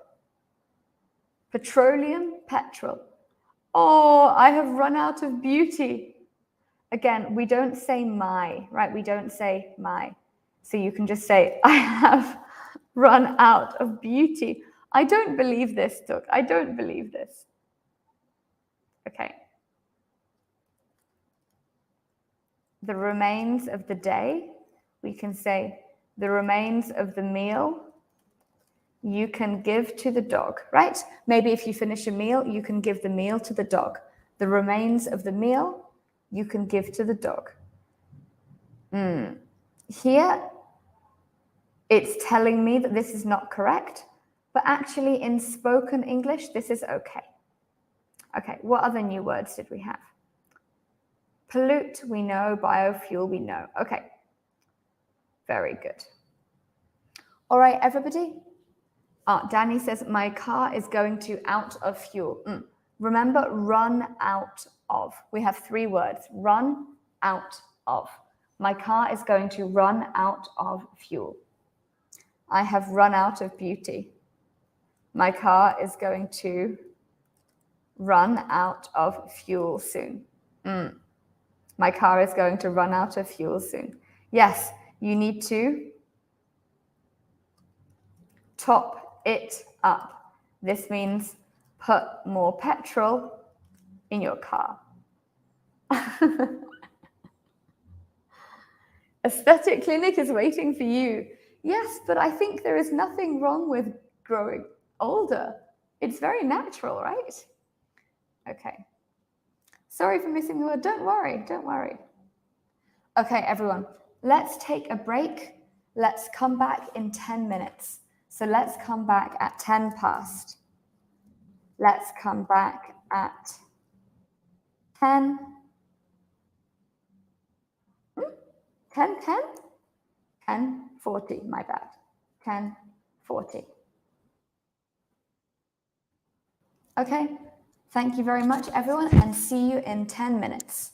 Petroleum, petrol. Oh, I have run out of beauty. Again, we don't say my, right? We don't say my. So you can just say, I have run out of beauty. I don't believe this, Doug. I don't believe this. Okay. The remains of the day, we can say the remains of the meal you can give to the dog, right? Maybe if you finish a meal, you can give the meal to the dog. The remains of the meal you can give to the dog. Here, it's telling me that this is not correct, but actually in spoken English, this is okay. Okay, what other new words did we have? Pollute, we know. Biofuel, we know. Okay, very good. All right, everybody. Danny says, my car is going to out of fuel. Remember, run out of. We have three words, run out of. My car is going to run out of fuel. I have run out of beauty. My car is going to run out of fuel soon. My car is going to run out of fuel soon. Yes, you need to top it up. This means put more petrol in your car. Aesthetic Clinic is waiting for you. Yes, but I think there is nothing wrong with growing older. It's very natural, right? Okay. Sorry for missing the word. Don't worry, don't worry. Okay, everyone, let's take a break. Let's come back in 10 minutes. So let's come back at 10 past. Let's come back at 10. 10, 10:40, my bad. 10:40. Okay, thank you very much, everyone, and see you in 10 minutes.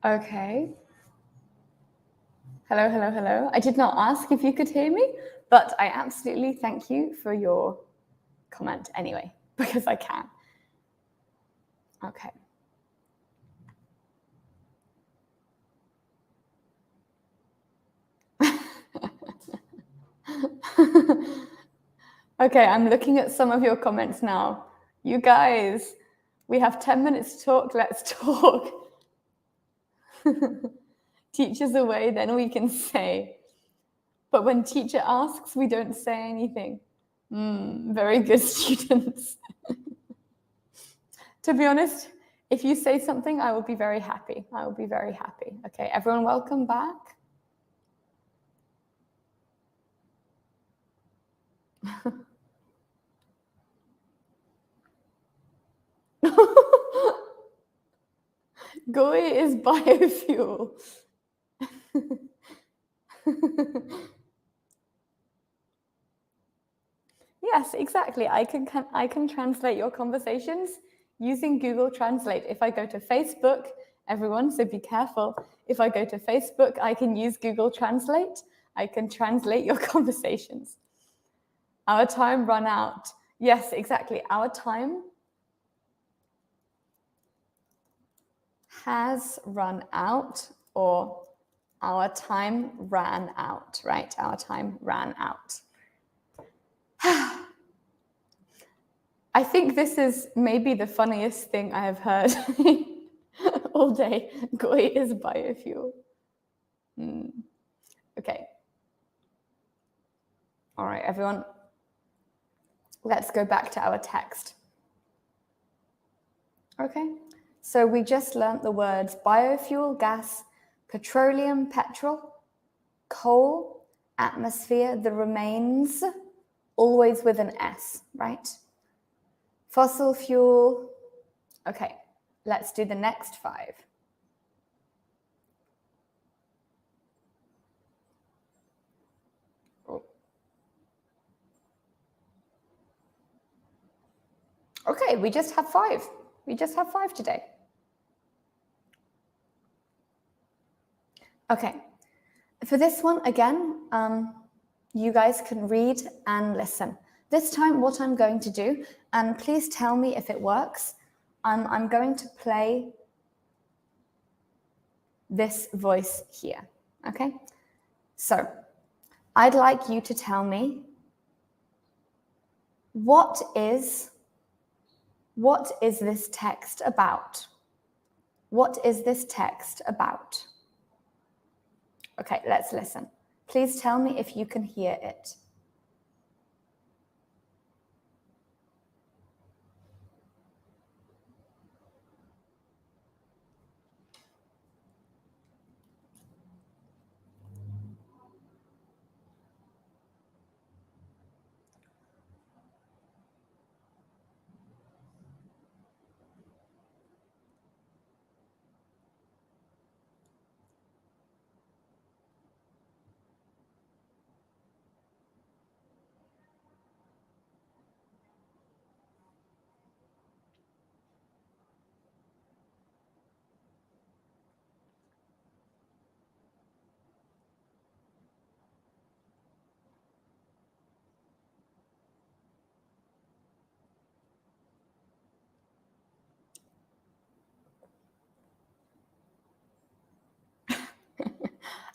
Okay. Hello, hello, hello. I did not ask if you could hear me, but I absolutely thank you for your comment anyway, because I can. Okay. Okay, I'm looking at some of your comments now. You guys, we have 10 minutes to talk. Let's talk. Teacher's away, then we can say. But when teacher asks, we don't say anything. Very good, students. To be honest, if you say something, I will be very happy. I will be very happy. Okay, everyone, welcome back. GOI is biofuel. Yes, exactly. I can translate your conversations using Google Translate. If I go to Facebook, everyone, so be careful. If I go to Facebook, I can use Google Translate. I can translate your conversations. Our time run out. Yes, exactly. Our time has run out, or our time ran out, right? Our time ran out. I think this is maybe the funniest thing I have heard all day. GOI is biofuel. Okay. All right, everyone. Let's go back to our text. Okay. So we just learnt the words biofuel, gas, petroleum, petrol, coal, atmosphere, the remains, always with an S, right? Fossil fuel. Okay, let's do the next 5. Okay, we just have 5. We just have 5 today. Okay, for this one, again, you guys can read and listen. This time, what I'm going to do, and please tell me if it works, I'm going to play this voice here, okay? So, I'd like you to tell me what is this text about? What is this text about? Okay, let's listen. Please tell me if you can hear it.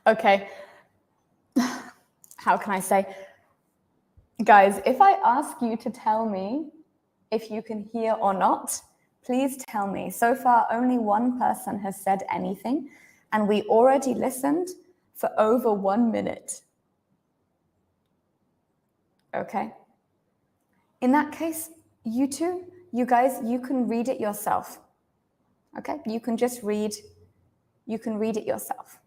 Okay. How can I say? Guys, if I ask you to tell me if you can hear or not, please tell me. So far, only one person has said anything, and we already listened for over 1 minute. Okay. In that case, you two, you guys, you can read it yourself. Okay? You can just read, you can read it yourself.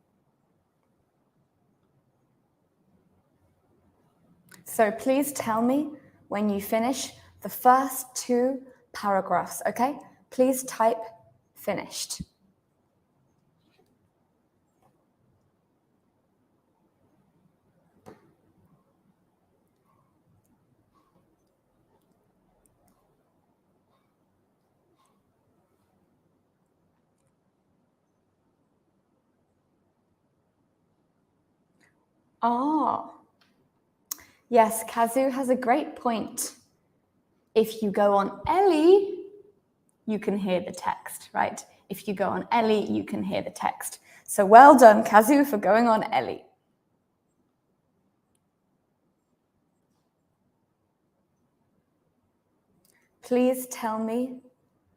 So please tell me when you finish the first 2 paragraphs, okay? Please type finished. Oh. Yes, Kazu has a great point. If you go on Ellie, you can hear the text, right? If you go on Ellie, you can hear the text. So well done, Kazu, for going on Ellie. Please tell me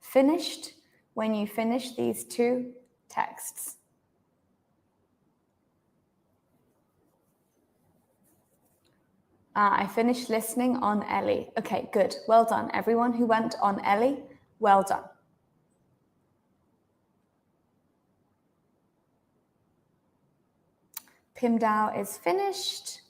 finished when you finish these two texts. I finished listening on Ellie. Okay, good. Well done. Everyone who went on Ellie, well done. Pim Dao is finished.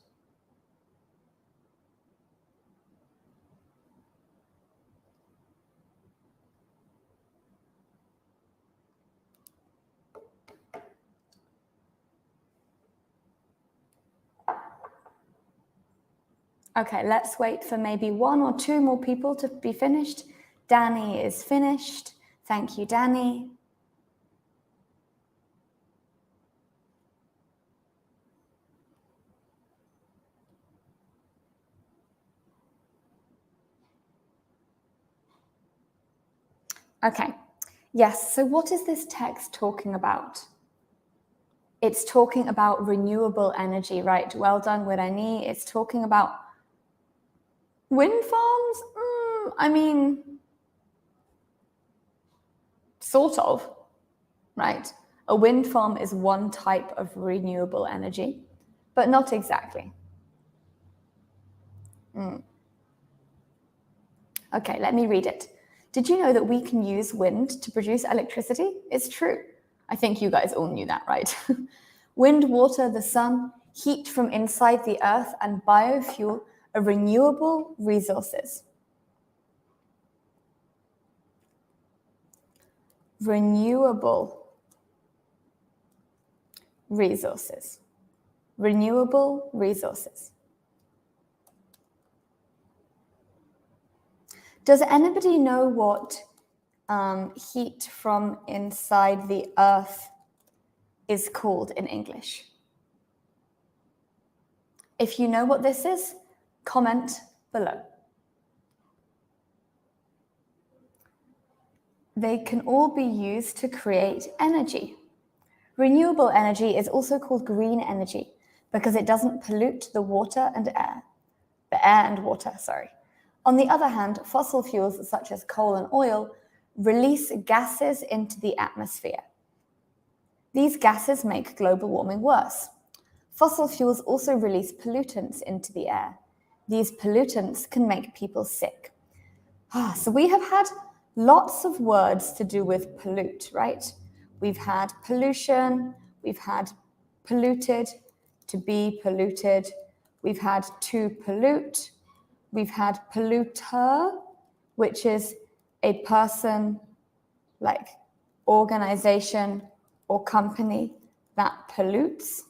Okay, let's wait for maybe 1 or 2 more people to be finished. Danny is finished. Thank you, Danny. Okay, yes, so what is this text talking about? It's talking about renewable energy, right? Well done, Wirani. It's talking about wind farms? I mean, sort of, right? A wind farm is one type of renewable energy, but not exactly. Okay, let me read it. Did you know that we can use wind to produce electricity? It's true. I think you guys all knew that, right? Wind, water, the sun, heat from inside the earth, and biofuel are renewable resources. Renewable resources. Renewable resources. Does anybody know what heat from inside the earth is called in English? If you know what this is, comment below. They can all be used to create energy. Renewable energy is also called green energy because it doesn't pollute the water and air. The air and water, sorry. On the other hand, fossil fuels such as coal and oil release gases into the atmosphere. These gases make global warming worse. Fossil fuels also release pollutants into the air. These pollutants can make people sick. So we have had lots of words to do with pollute, right? We've had pollution, we've had polluted, to be polluted, we've had to pollute, we've had polluter, which is a person, like organization or company that pollutes.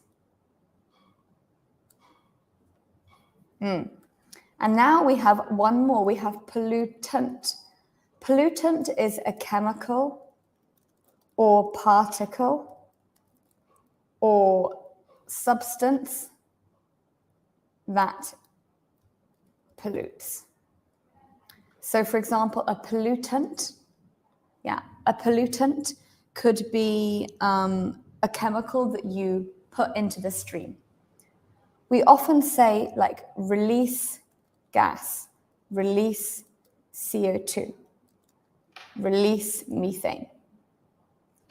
And now we have one more, we have pollutant. Pollutant is a chemical or particle or substance that pollutes. So for example, a pollutant could be a chemical that you put into the stream. We often say like release gas, release CO2, release methane,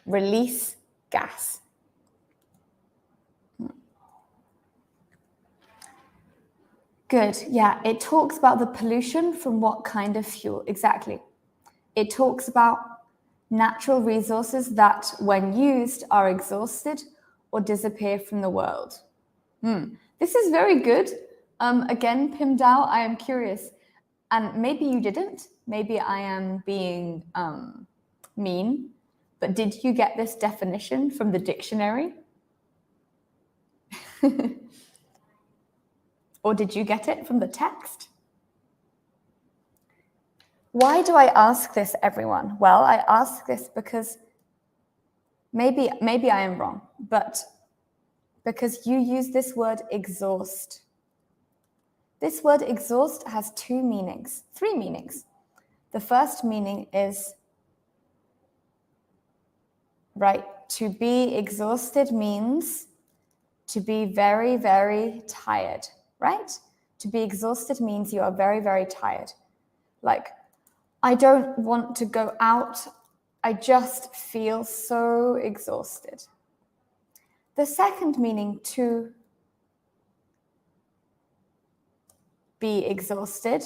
release gas. Good, yeah, it talks about the pollution from what kind of fuel, exactly. It talks about natural resources that, when used, are exhausted or disappear from the world. This is very good. Again, Pim Dao, I am curious, and maybe you didn't, maybe I am being mean, but did you get this definition from the dictionary? Or did you get it from the text? Why do I ask this, everyone? Well, I ask this because maybe I am wrong, but because you use this word exhaust. This word exhaust has three meanings. The first meaning is, right, to be exhausted means to be very, very tired, right? To be exhausted means you are very, very tired. Like, I don't want to go out. I just feel so exhausted. The second meaning, to be exhausted,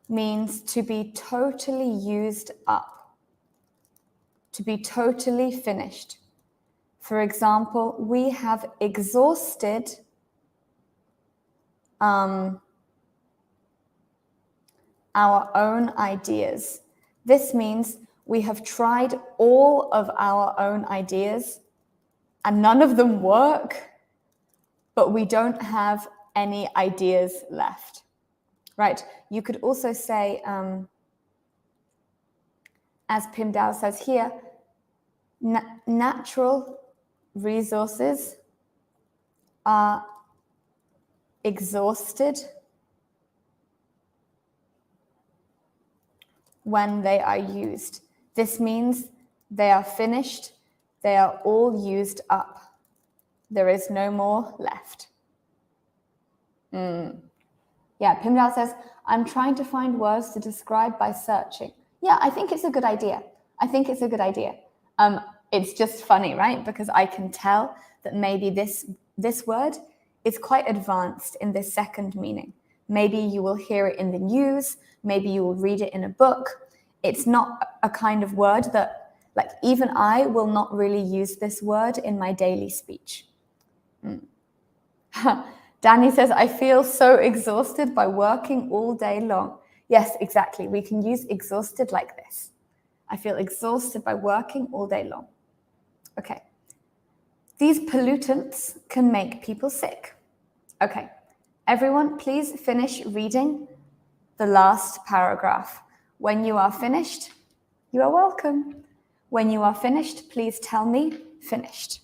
means to be totally used up, to be totally finished. For example, we have exhausted our own ideas. This means we have tried all of our own ideas and none of them work, but we don't have any ideas left, right? You could also say, as Pim Dao says here, natural resources are exhausted when they are used. This means they are finished, they are all used up. There is no more left. Yeah, Pim Dao says, I'm trying to find words to describe by searching. Yeah, I think it's a good idea. It's just funny, right? Because I can tell that maybe this word is quite advanced in this second meaning. Maybe you will hear it in the news. Maybe you will read it in a book. It's not a kind of word that, like, even I will not really use this word in my daily speech. Danny says, I feel so exhausted by working all day long. Yes, exactly. We can use exhausted like this. I feel exhausted by working all day long. Okay. These pollutants can make people sick. Okay. Everyone, please finish reading the last paragraph. When you are finished, you are welcome. When you are finished, please tell me finished.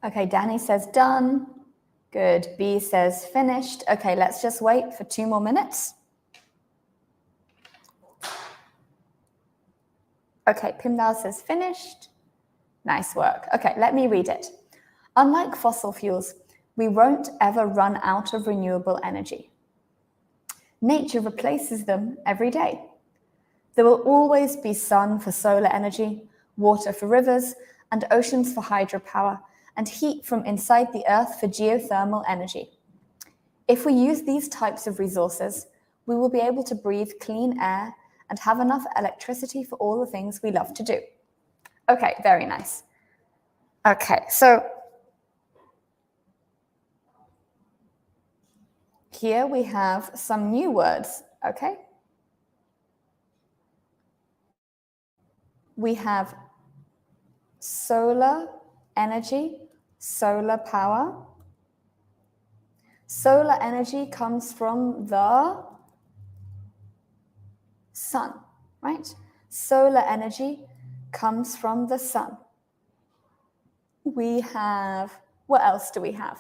Okay, Danny says done. Good. B says finished. Okay, let's just wait for 2 more minutes. Okay, Pim Dao says finished. Nice work. Okay, let me read it. Unlike fossil fuels, we won't ever run out of renewable energy. Nature replaces them every day. There will always be sun for solar energy, water for rivers, and oceans for hydropower, and heat from inside the earth for geothermal energy. If we use these types of resources, we will be able to breathe clean air and have enough electricity for all the things we love to do. Okay, very nice. Okay, so here we have some new words, okay? We have solar energy, solar power. Solar energy comes from the sun, right? Solar energy comes from the sun. We have, what else do we have?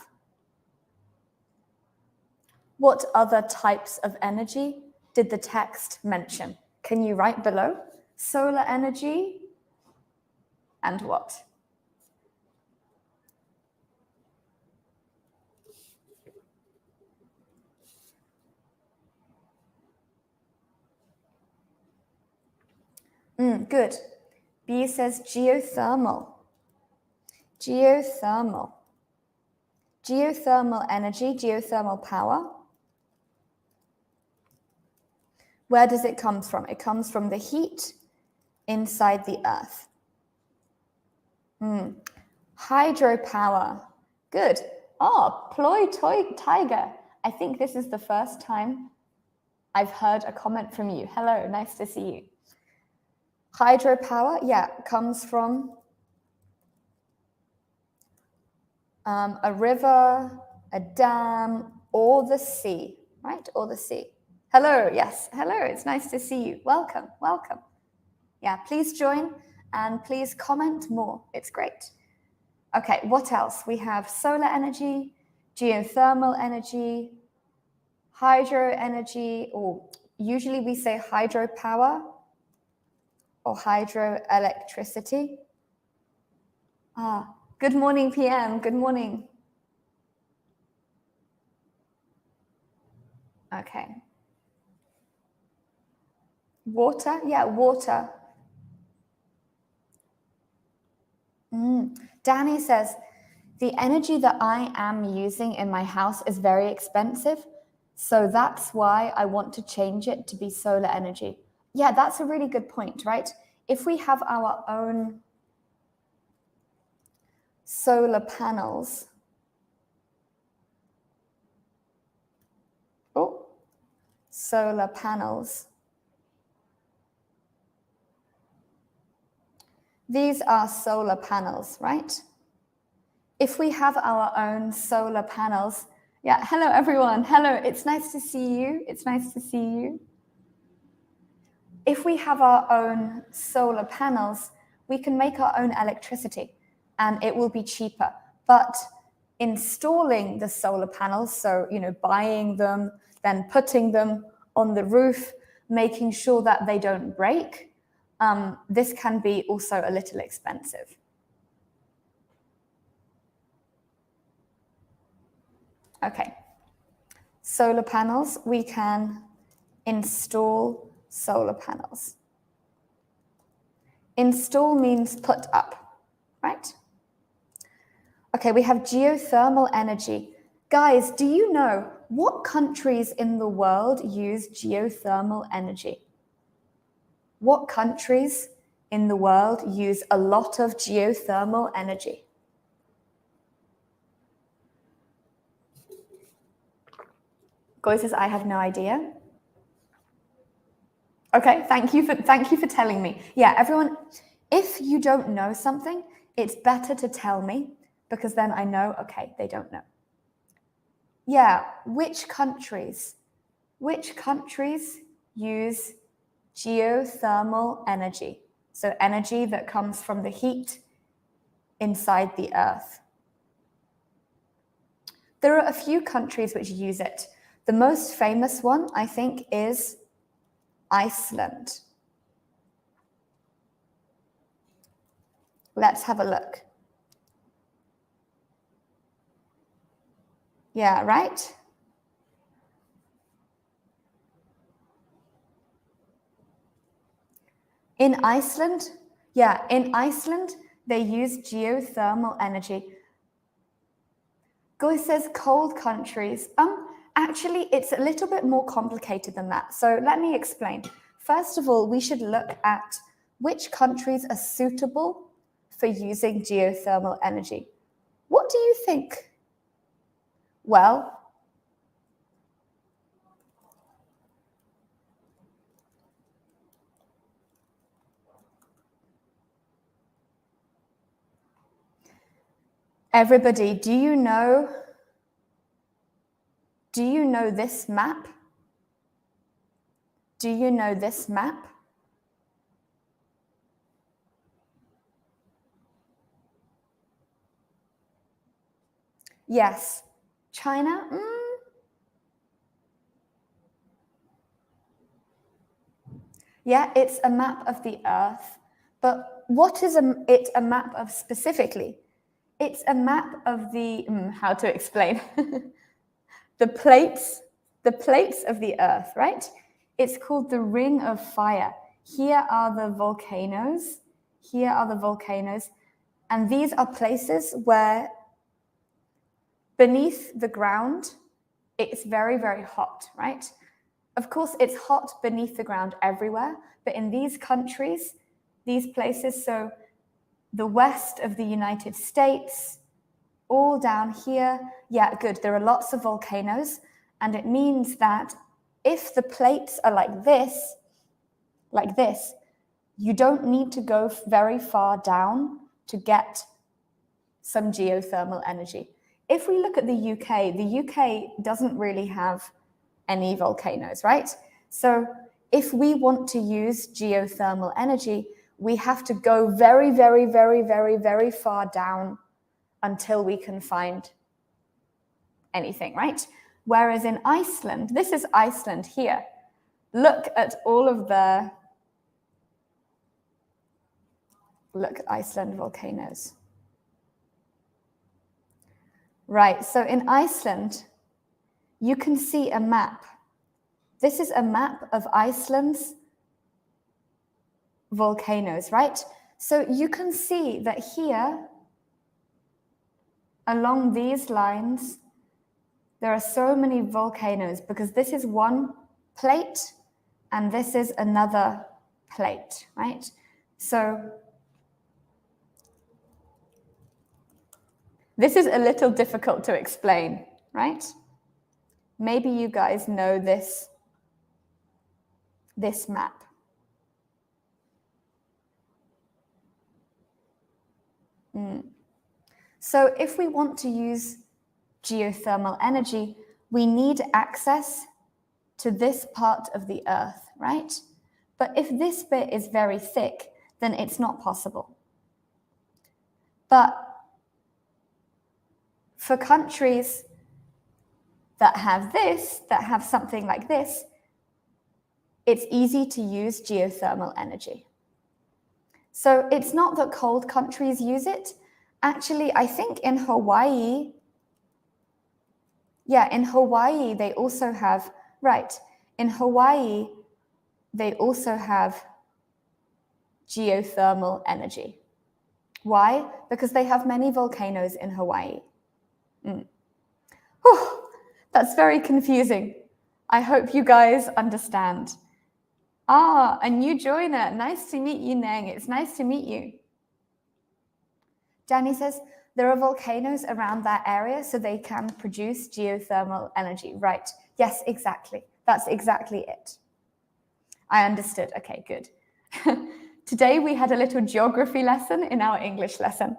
What other types of energy did the text mention? Can you write below? Solar energy and what? Good. B says geothermal. Geothermal. Geothermal energy, geothermal power. Where does it come from? It comes from the heat inside the earth. Hydropower. Good. Oh, Ploy Tiger. I think this is the first time I've heard a comment from you. Hello, nice to see you. Hydropower, yeah, comes from a river, a dam, or the sea, right? Or the sea. Hello, yes, hello, it's nice to see you. Welcome, welcome. Yeah, please join and please comment more. It's great. Okay, what else? We have solar energy, geothermal energy, hydro energy, or usually we say hydropower or hydroelectricity. Good morning, PM. Good morning. Okay. Water? Yeah, water. Danny says, the energy that I am using in my house is very expensive, so that's why I want to change it to be solar energy. Yeah, that's a really good point, right? If we have our own solar panels, solar panels. These are solar panels, right? If we have our own solar panels, yeah, hello everyone, hello, it's nice to see you, it's nice to see you. If we have our own solar panels, we can make our own electricity and it will be cheaper. But installing the solar panels, so, buying them, then putting them on the roof, making sure that they don't break, this can be also a little expensive. Okay, solar panels, we can install solar panels. Install means put up, right? Okay, we have geothermal energy. Guys, do you know what countries in the world use geothermal energy? What countries in the world use a lot of geothermal energy? Goy says, I have no idea. Okay, thank you for telling me. Yeah, everyone, if you don't know something, it's better to tell me because then I know, okay, they don't know. Yeah, which countries use geothermal energy? So energy that comes from the heat inside the earth. There are a few countries which use it. The most famous one, I think, is Iceland. Let's have a look. Yeah, right? In Iceland, they use geothermal energy. Goy says cold countries. Actually, it's a little bit more complicated than that. So let me explain. First of all, we should look at which countries are suitable for using geothermal energy. What do you think? Well, everybody, do you know this map? Do you know this map? Yes. China? Yeah, it's a map of the Earth. But what is it a map of specifically? It's a map of the, how to explain? the plates of the Earth, right? It's called the Ring of Fire. Here are the volcanoes. Here are the volcanoes. And these are places where beneath the ground, it's very, very hot, right? Of course, it's hot beneath the ground everywhere, but in these countries, these places, so the west of the United States, all down here, yeah, good, there are lots of volcanoes, and it means that if the plates are like this, you don't need to go very far down to get some geothermal energy. If we look at the UK doesn't really have any volcanoes, right? So if we want to use geothermal energy, we have to go very, very, very, very, very far down until we can find anything, right? Whereas in Iceland, this is Iceland here. Look at all of the, look at Iceland volcanoes. Right, so in Iceland, you can see a map. This is a map of Iceland's volcanoes, right? So you can see that here, along these lines, there are so many volcanoes because this is one plate and this is another plate, right? So this is a little difficult to explain, right? Maybe you guys know this map. So if we want to use geothermal energy, we need access to this part of the earth, right? But if this bit is very thick, then it's not possible. But for countries that have this, that have something like this, it's easy to use geothermal energy. So it's not that cold countries use it. Actually, I think in Hawaii, in Hawaii, they also have, in Hawaii, they also have geothermal energy. Why? Because they have many volcanoes in Hawaii. Whew, that's very confusing. I hope you guys understand. Ah, a new joiner. Nice to meet you, Neng. It's nice to meet you. Danny says, there are volcanoes around that area, so they can produce geothermal energy. Right. Yes, exactly. That's exactly it. I understood. Okay, good. Today we had a little geography lesson in our English lesson.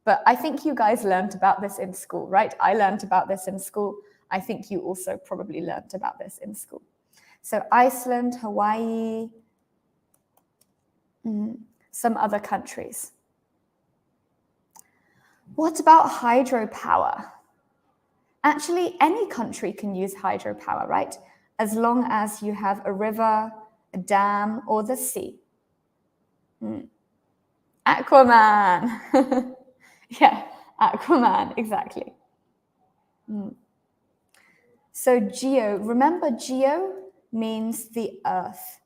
But I think you guys learned about this in school, right? I learned about this in school. I think you also probably learned about this in school. So Iceland, Hawaii, some other countries. What about hydropower? Actually, any country can use hydropower, right? As long as you have a river, a dam, or the sea. Aquaman. Yeah, Aquaman, exactly. So geo, remember geo means the earth.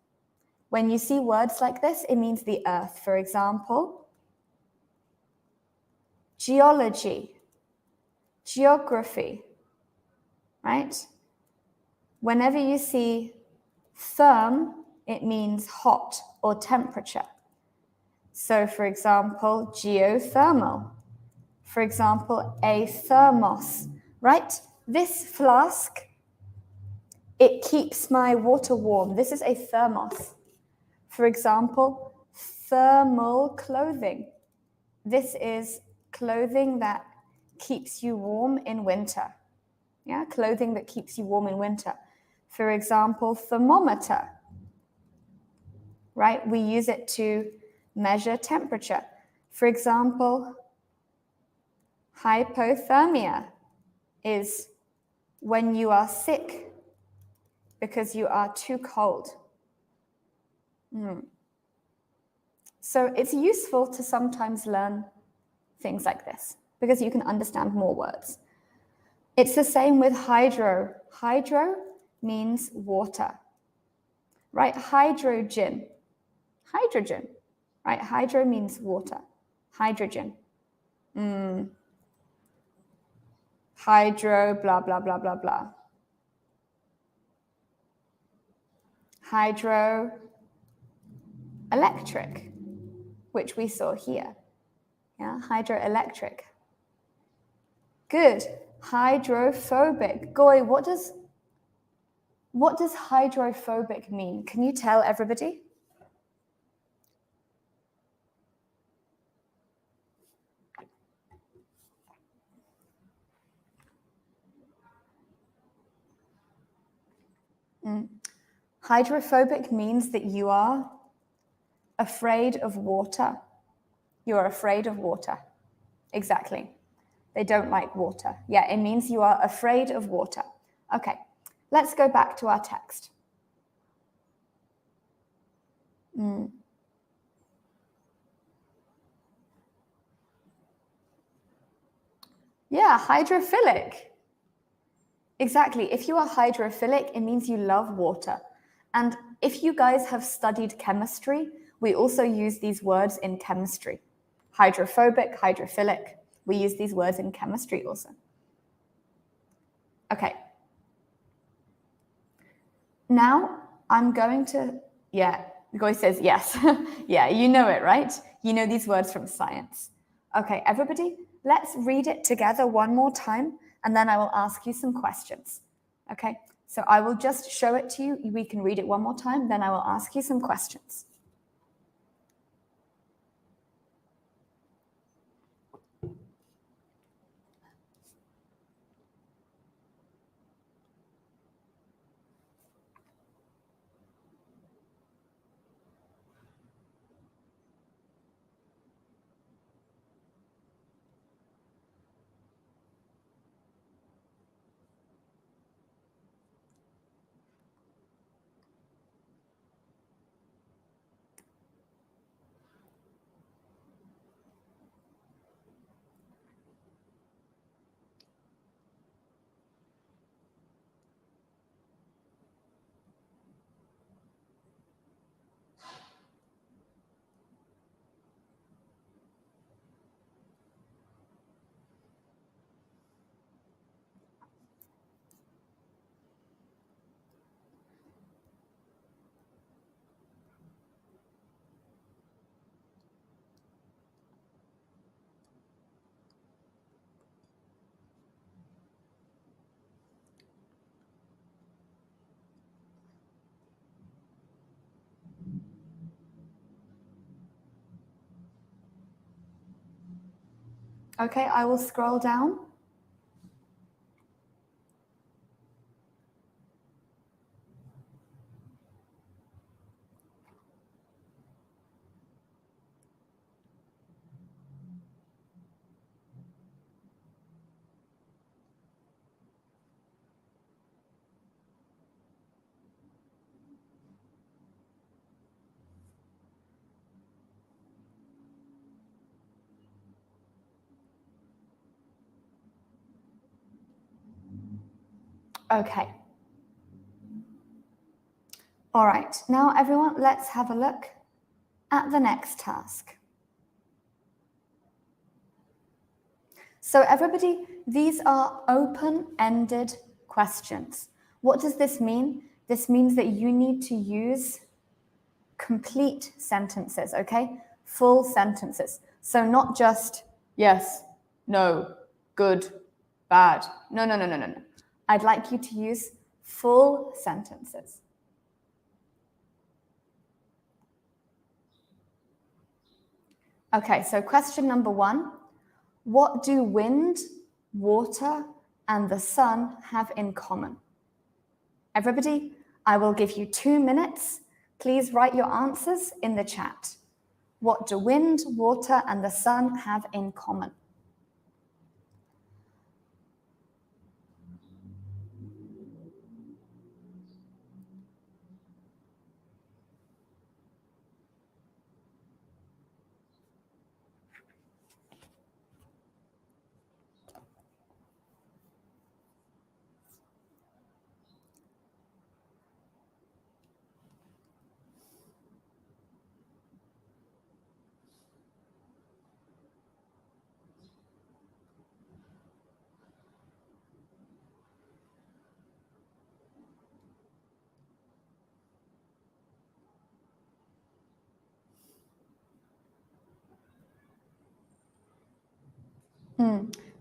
When you see words like this, it means the earth. For example, geology, geography, right? Whenever you see therm, it means hot or temperature. So for example, geothermal. For example, a thermos, right? This flask, it keeps my water warm. This is a thermos. For example, thermal clothing. This is clothing that keeps you warm in winter. Yeah, clothing that keeps you warm in winter. For example, thermometer, right? We use it to measure temperature. For example, hypothermia is when you are sick because you are too cold. So it's useful to sometimes learn things like this because you can understand more words. It's the same with hydro. Hydro means water, right? Hydrogen. Hydrogen, right? Hydro means water. Hydrogen. Hydro, blah, blah, blah, blah, blah. Hydroelectric, which we saw here. Yeah, hydroelectric. Good. Hydrophobic. Goy, what does hydrophobic mean? Can you tell everybody? Hydrophobic means that you are afraid of water. You are afraid of water. Exactly. They don't like water. Yeah, it means you are afraid of water. Okay, let's go back to our text. Yeah, hydrophilic. Exactly. If you are hydrophilic, it means you love water. And if you guys have studied chemistry, we also use these words in chemistry. Hydrophobic, hydrophilic. We use these words in chemistry also. Okay. Now I'm going to, yeah, Goy says yes. Yeah, you know it, right? You know these words from science. Okay, everybody, let's read it together one more time, and then I will ask you some questions. Okay, so I will just show it to you. We can read it one more time, then I will ask you some questions. Okay, I will scroll down. Okay. All right, now everyone, let's have a look at the next task. So everybody, these are open-ended questions. What does this mean? This means that you need to use complete sentences, okay? Full sentences. So not just yes, no, good, bad. No. I'd like you to use full sentences. Okay, so question number 1. What do wind, water, and the sun have in common? Everybody, I will give you 2 minutes. Please write your answers in the chat. What do wind, water, and the sun have in common?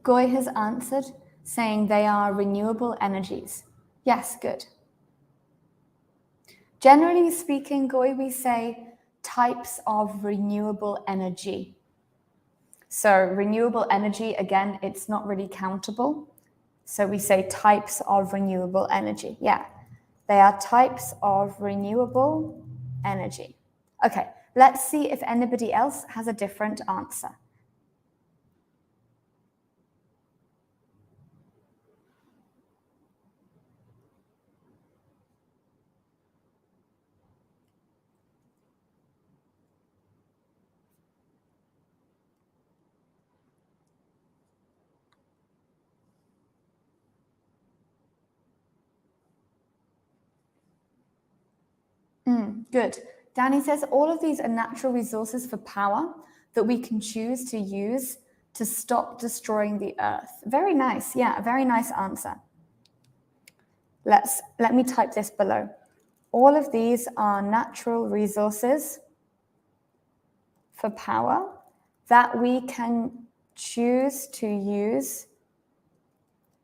Goy has answered, saying they are renewable energies. Yes, good. Generally speaking, Goy, we say types of renewable energy. So renewable energy, again, it's not really countable. So we say types of renewable energy. Yeah, they are types of renewable energy. Okay, let's see if anybody else has a different answer. Good. Danny says all of these are natural resources for power that we can choose to use to stop destroying the earth. Very nice. Yeah, a very nice answer. Let me type this below. All of these are natural resources for power that we can choose to use.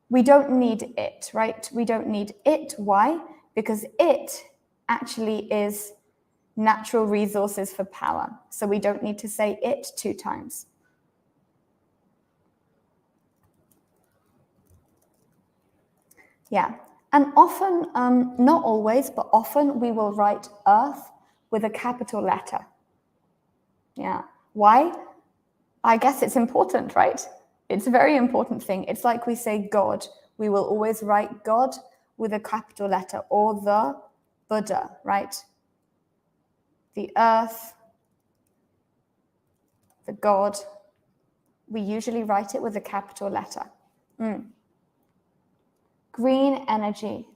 We don't need it, right? We don't need it. Why? Because it actually is natural resources for power. So we don't need to say it 2 times. Yeah. And often, not always, but often we will write earth with a capital letter. Yeah. Why? I guess it's important, right? It's a very important thing. It's like we say God. We will always write God with a capital letter, or the Buddha, right? The earth, the God. We usually write it with a capital letter. Green energy.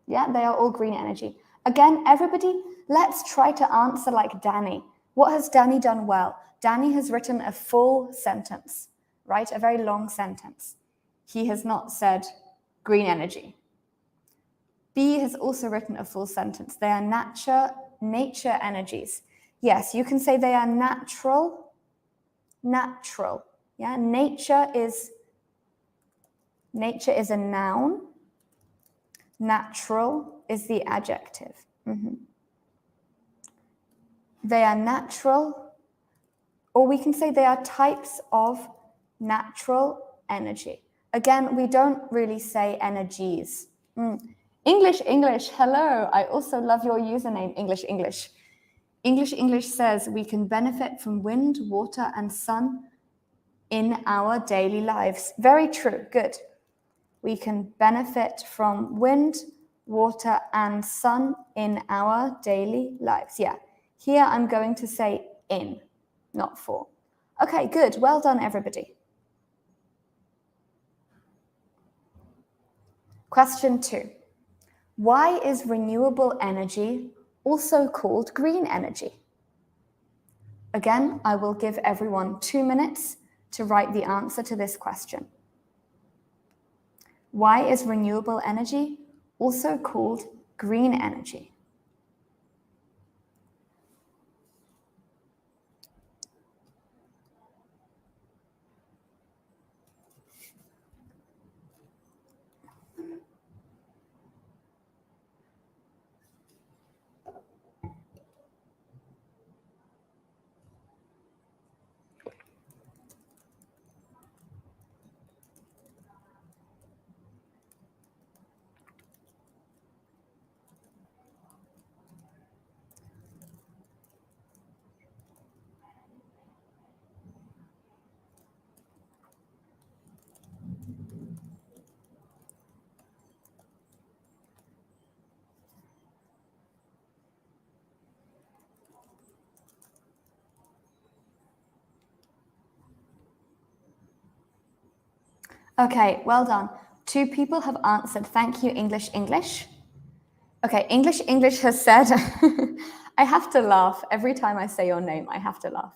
Yeah, they are all green energy. Again, everybody, let's try to answer like Danny. What has Danny done well? Danny has written a full sentence, right? A very long sentence. He has not said green energy. B has also written a full sentence. They are nature energies. Yes, you can say they are natural. Yeah, nature is a noun. Natural is the adjective. They are natural, or we can say they are types of natural energy. Again, we don't really say energies. English, hello. I also love your username, English. English says we can benefit from wind, water, and sun in our daily lives. Very true, good. We can benefit from wind, water, and sun in our daily lives. Yeah, here I'm going to say in, not for. Okay, good. Well done, everybody. Question 2. Why is renewable energy also called green energy? Again, I will give everyone 2 minutes to write the answer to this question. Why is renewable energy also called green energy? Okay, well done. 2 people have answered. Thank you, English. Okay, English has said, I have to laugh. Every time I say your name, I have to laugh.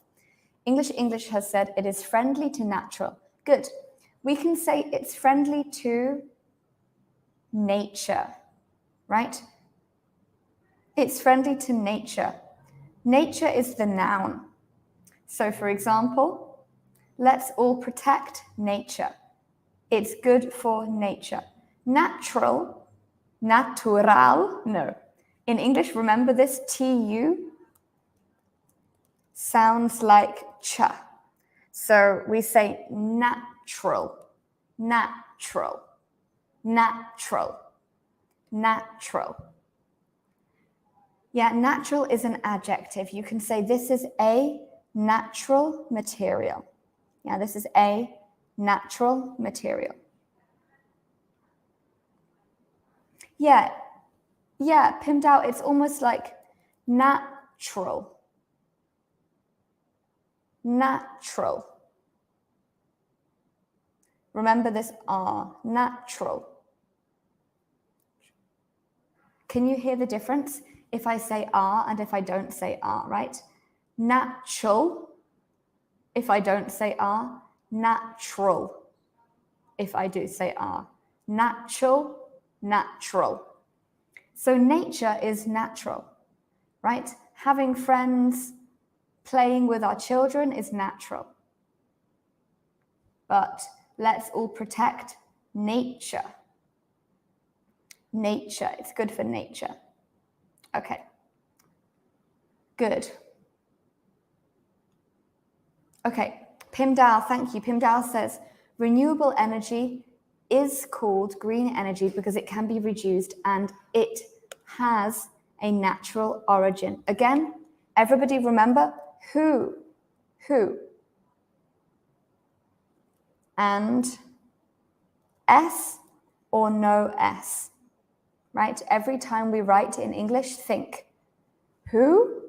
English has said it is friendly to natural. Good. We can say it's friendly to nature, right? It's friendly to nature. Nature is the noun. So for example, Let's all protect nature. It's good for nature. Natural, natural, no. In English, remember this TU sounds like ch. So we say natural, natural, natural, natural. Yeah, natural is an adjective. You can say this is a natural material. Yeah, this is a natural material. Yeah, pimped out, it's almost like natural. Natural. Remember this R, natural. Can you hear the difference if I say R and if I don't say R, right? Natural, if I don't say R. Natural, if I do say R. Natural, natural. So nature is natural, right? Having friends, playing with our children is natural. But let's all protect nature. Nature, it's good for nature. Okay, good. Okay, Pimdal, thank you. Pimdal says, renewable energy is called green energy because it can be reduced and it has a natural origin. Again, everybody remember who, and S or no S, right? Every time we write in English, think who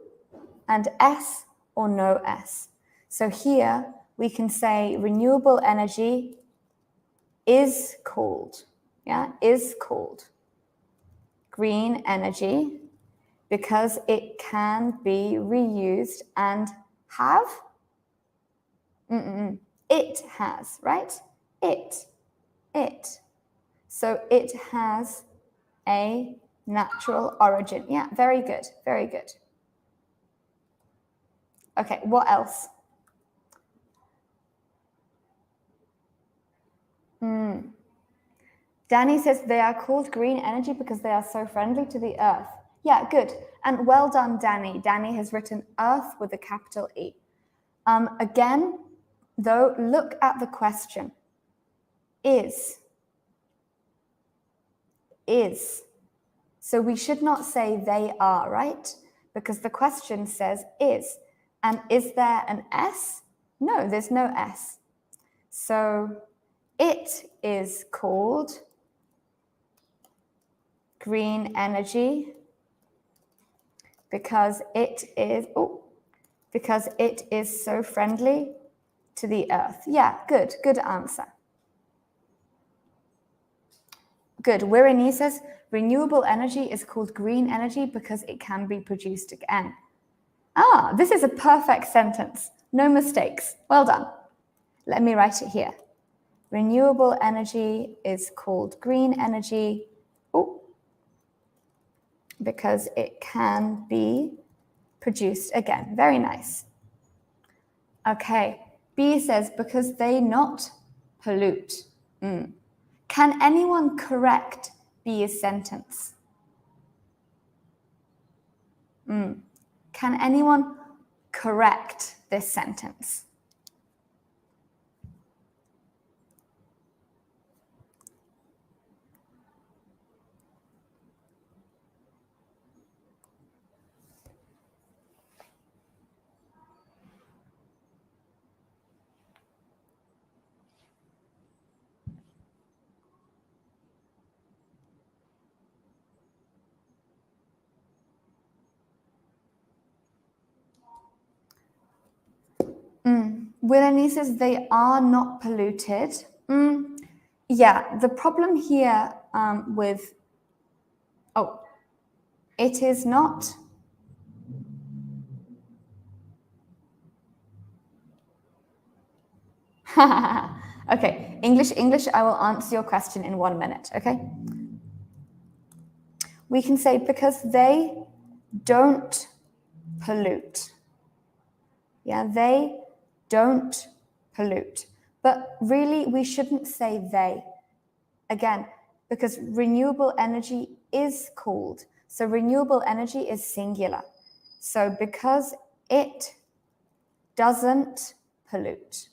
and S or no S. So here we can say renewable energy is called, is called green energy because it can be reused and have? It has, right? It. So it has a natural origin. Yeah, very good, very good. Okay, what else? Danny says they are called green energy because they are so friendly to the earth. Yeah, good. And well done, Danny. Danny has written earth with a capital E. Again, though, look at the question. Is. So we should not say they are, right? Because the question says is. And is there an S? No, there's no S. So it is called green energy because it is so friendly to the earth. Yeah, good answer. Good. Wirani says renewable energy is called green energy because it can be produced again. Ah, this is a perfect sentence. No mistakes. Well done. Let me write it here. Renewable energy is called green energy because it can be produced again. Very nice. Okay. B says because they not pollute. Can anyone correct B's sentence? Can anyone correct this sentence? Willani says they are not polluted. Yeah, the problem here with, it is not. Okay, English, I will answer your question in 1 minute, okay? We can say because they don't pollute. Yeah, they don't pollute. But really, we shouldn't say they. Again, because renewable energy is called. So renewable energy is singular. So because it doesn't pollute.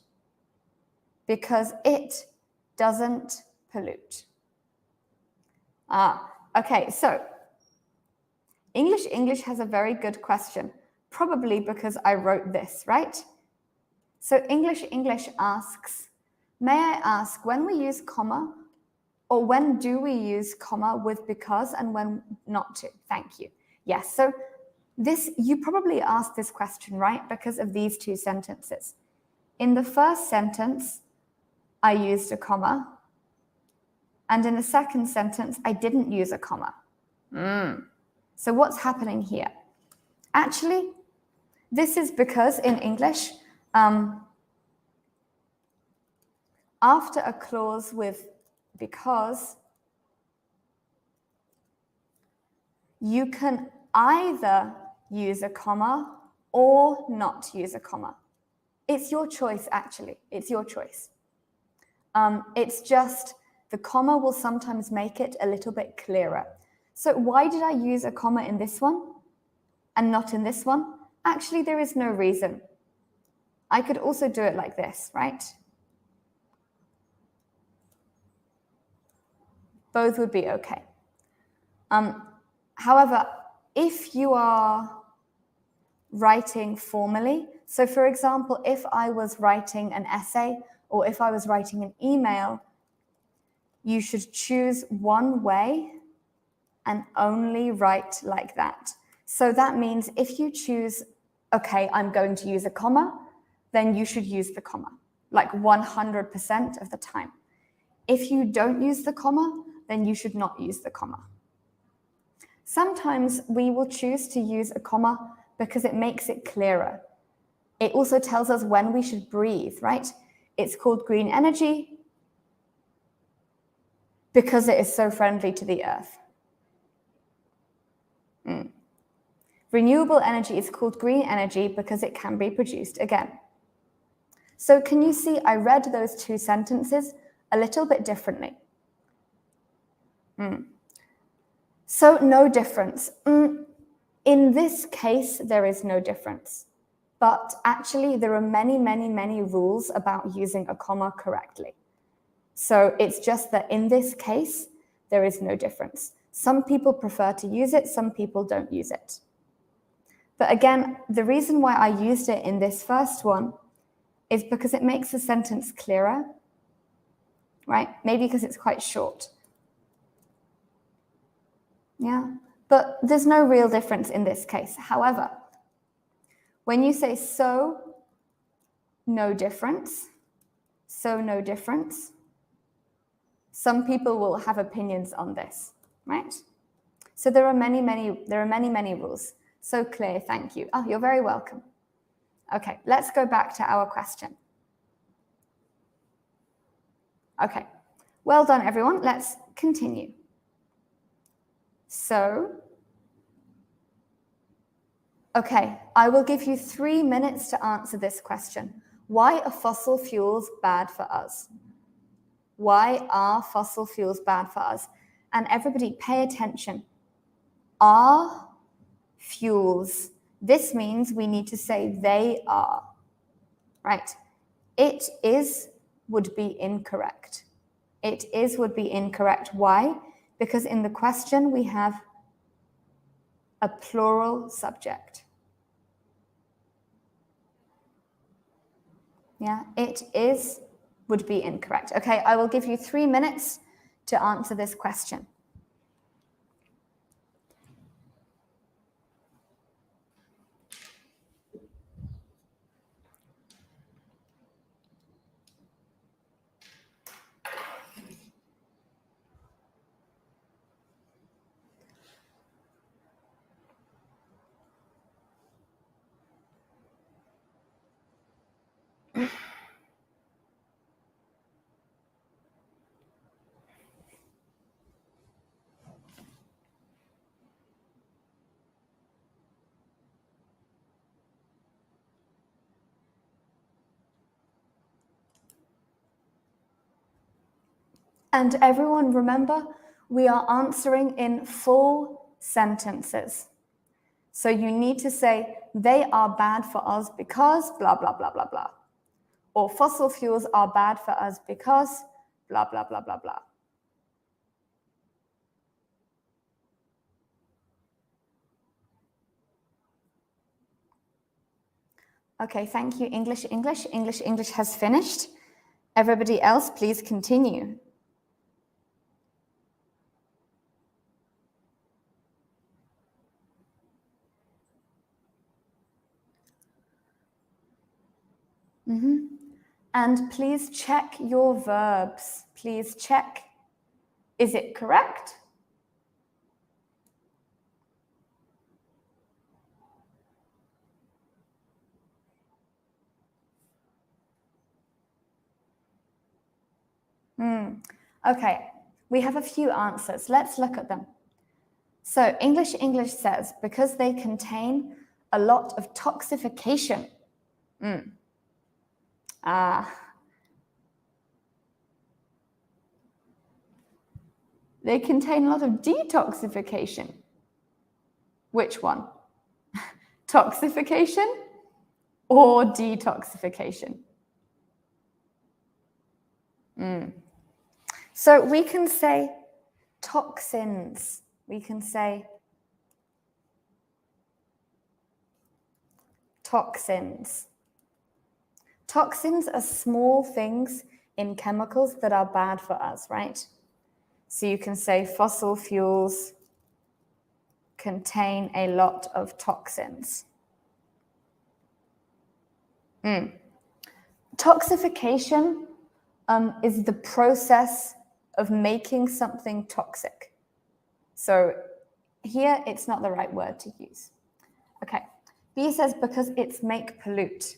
Because it doesn't pollute. Okay, so English has a very good question, probably because I wrote this, right? So English asks, may I ask when we use comma, or when do we use comma with because and when not to? Thank you. Yes, so this, you probably asked this question, right? Because of these two sentences. In the first sentence, I used a comma. And in the second sentence, I didn't use a comma. So what's happening here? Actually, this is because in English, after a clause with because, you can either use a comma or not use a comma. It's your choice, actually. It's your choice. It's just the comma will sometimes make it a little bit clearer. So why did I use a comma in this one and not in this one? Actually, there is no reason. I could also do it like this, right? Both would be okay. However, if you are writing formally, so for example, if I was writing an essay or if I was writing an email, you should choose one way and only write like that. So that means if you choose, okay, I'm going to use a comma, then you should use the comma, like 100% of the time. If you don't use the comma, then you should not use the comma. Sometimes we will choose to use a comma because it makes it clearer. It also tells us when we should breathe, right? It's called green energy because it is so friendly to the earth. Renewable energy is called green energy because it can be produced again. So can you see I read those two sentences a little bit differently? So no difference. In this case, there is no difference. But actually, there are many, many, many rules about using a comma correctly. So it's just that in this case, there is no difference. Some people prefer to use it, some people don't use it. But again, the reason why I used it in this first one is because it makes the sentence clearer, right? Maybe because it's quite short. Yeah, but there's no real difference in this case. However, when you say so, no difference, so no difference, some people will have opinions on this, right? So there are many, many rules. So clear, thank you. Oh, you're very welcome. Okay, let's go back to our question. Okay, well done, everyone. Let's continue. So, okay, I will give you 3 minutes to answer this question. Why are fossil fuels bad for us? Why are fossil fuels bad for us? And everybody pay attention. Are fuels. This means we need to say they are, right? It is would be incorrect. It is would be incorrect. Why? Because in the question we have a plural subject. Yeah, it is would be incorrect. Okay, I will give you 3 minutes to answer this question. And everyone, remember, we are answering in full sentences. So you need to say, they are bad for us because blah, blah, blah, blah, blah. Or fossil fuels are bad for us because blah, blah, blah, blah, blah. Okay, thank you. English, English, English, English has finished. Everybody else, please continue. And please check your verbs. Please check. Is it correct? Okay, we have a few answers. Let's look at them. So English, English says, because they contain a lot of toxification. They contain a lot of detoxification. Which one? Toxification or detoxification? So we can say toxins. We can say toxins. Toxins are small things in chemicals that are bad for us, right? So you can say fossil fuels contain a lot of toxins. Toxification is the process of making something toxic. So here it's not the right word to use. Okay, B says because it's make pollute.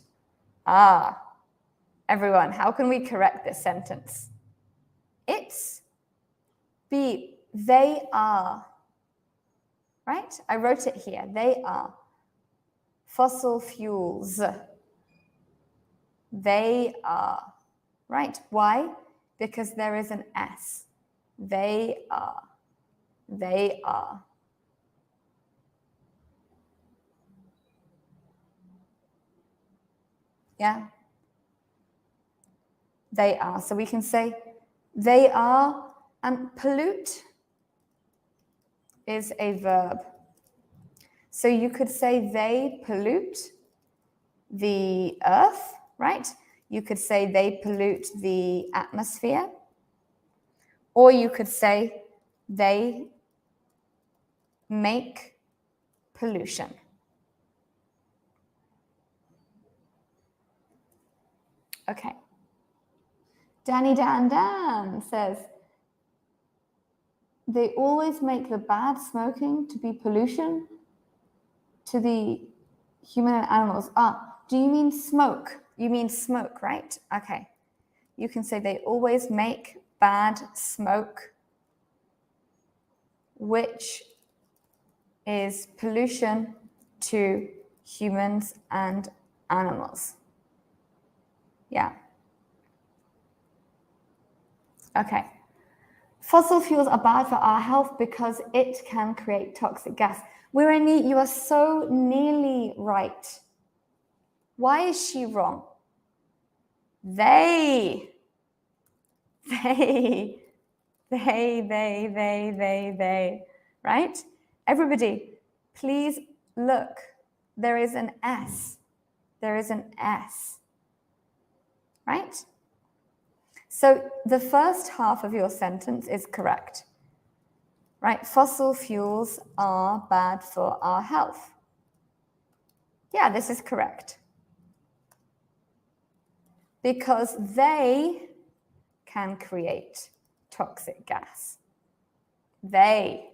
Everyone, how can we correct this sentence? It's B, they are, right? I wrote it here, they are. Fossil fuels, they are, right? Why? Because there is an S. They are, they are. Yeah? They are. So we can say they are, and pollute is a verb. So you could say they pollute the earth, right? You could say they pollute the atmosphere. Or you could say they make pollution. Okay. Danny Dan Dan says, they always make the bad smoking to be pollution to the human and animals. Do you mean smoke? You mean smoke, right? Okay. You can say they always make bad smoke, which is pollution to humans and animals. Yeah. Okay. Fossil fuels are bad for our health because it can create toxic gas. Wireni, you are so nearly right. Why is she wrong? They, right? Everybody, please look. There is an S. There is an S, right? So the first half of your sentence is correct, right? Fossil fuels are bad for our health. Yeah, this is correct. Because they can create toxic gas. They.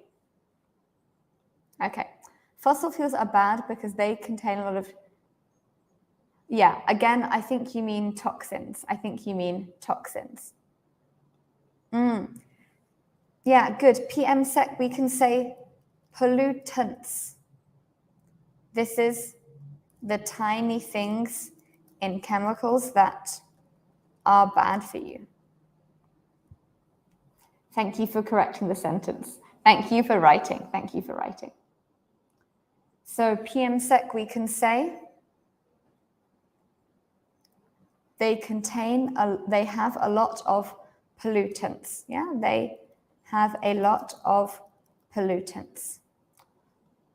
Okay. Fossil fuels are bad because they contain a lot of... Yeah, again, I think you mean toxins. I think you mean toxins. Yeah, good. PM sec, we can say pollutants. This is the tiny things in chemicals that are bad for you. Thank you for correcting the sentence. Thank you for writing. Thank you for writing. So PM-sec, we can say they have a lot of pollutants. Yeah, they have a lot of pollutants.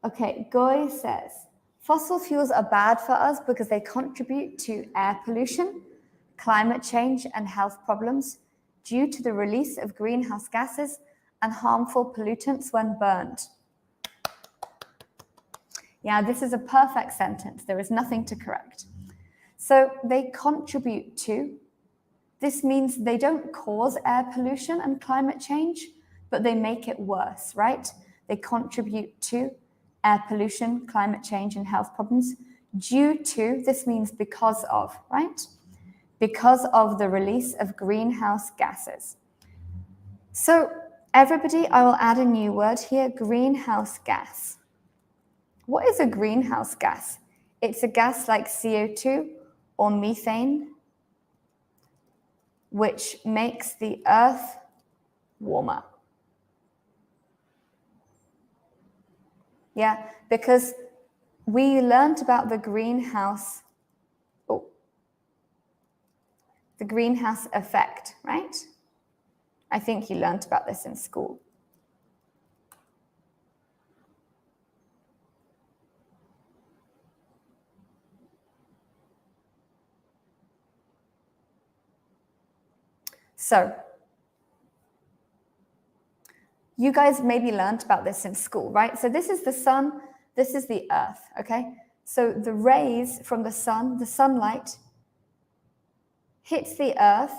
Okay, Goy says, fossil fuels are bad for us because they contribute to air pollution, climate change, and health problems due to the release of greenhouse gases and harmful pollutants when burned. Yeah, this is a perfect sentence. There is nothing to correct. So they contribute to, this means they don't cause air pollution and climate change, but they make it worse, right? They contribute to air pollution, climate change, and health problems due to, this means because of, right? Because of the release of greenhouse gases. So everybody, I will add a new word here, greenhouse gas. What is a greenhouse gas? It's a gas like CO2 or methane, which makes the earth warmer. Yeah, because we learned about the greenhouse effect, right? I think you learned about this in school. So, you guys maybe learned about this in school, right? So this is the sun, this is the earth, okay? So the rays from the sun, the sunlight, hits the earth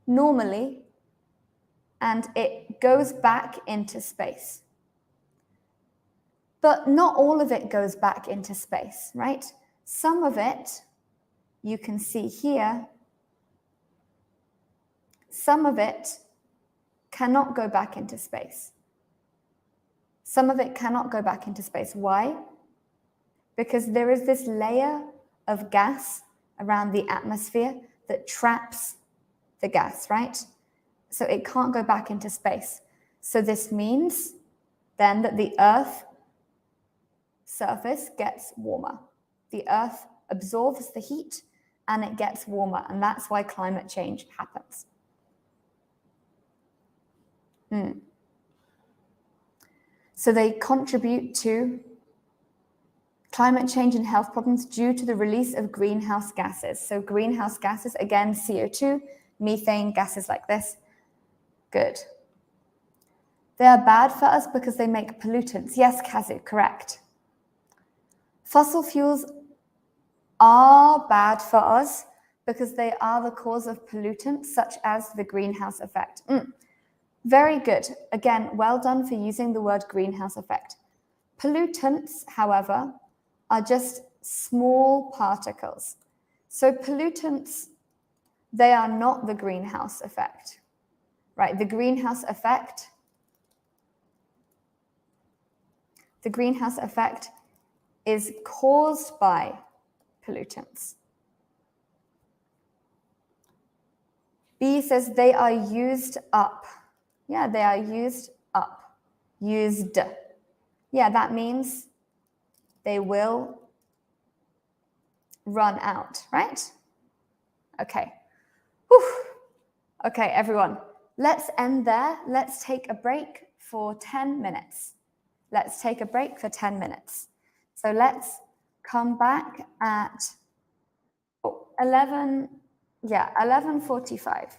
normally, and it goes back into space. But not all of it goes back into space, right? Some of it, you can see here, some of it cannot go back into space. Some of it cannot go back into space. Why? Because there is this layer of gas around the atmosphere that traps the gas, right? So it can't go back into space. So this means then that the Earth surface gets warmer. The Earth absorbs the heat and it gets warmer, and that's why climate change happens. So they contribute to climate change and health problems due to the release of greenhouse gases. So greenhouse gases, again, CO2, methane, gases like this. Good. They are bad for us because they make pollutants. Yes, Kazu, correct. Fossil fuels are bad for us because they are the cause of pollutants such as the greenhouse effect. Very good. Again, well done for using the word greenhouse effect. Pollutants, however, are just small particles. So pollutants, they are not the greenhouse effect, right? The greenhouse effect is caused by pollutants. B says they are used up. Yeah, they are used up. Used. Yeah, that means they will run out, right? Okay. Whew. Okay, everyone, let's end there. Let's take a break for 10 minutes. Let's take a break for 10 minutes. So let's come back at 11:45.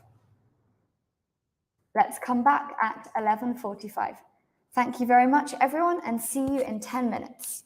Let's come back at 11:45. Thank you very much, everyone, and see you in 10 minutes.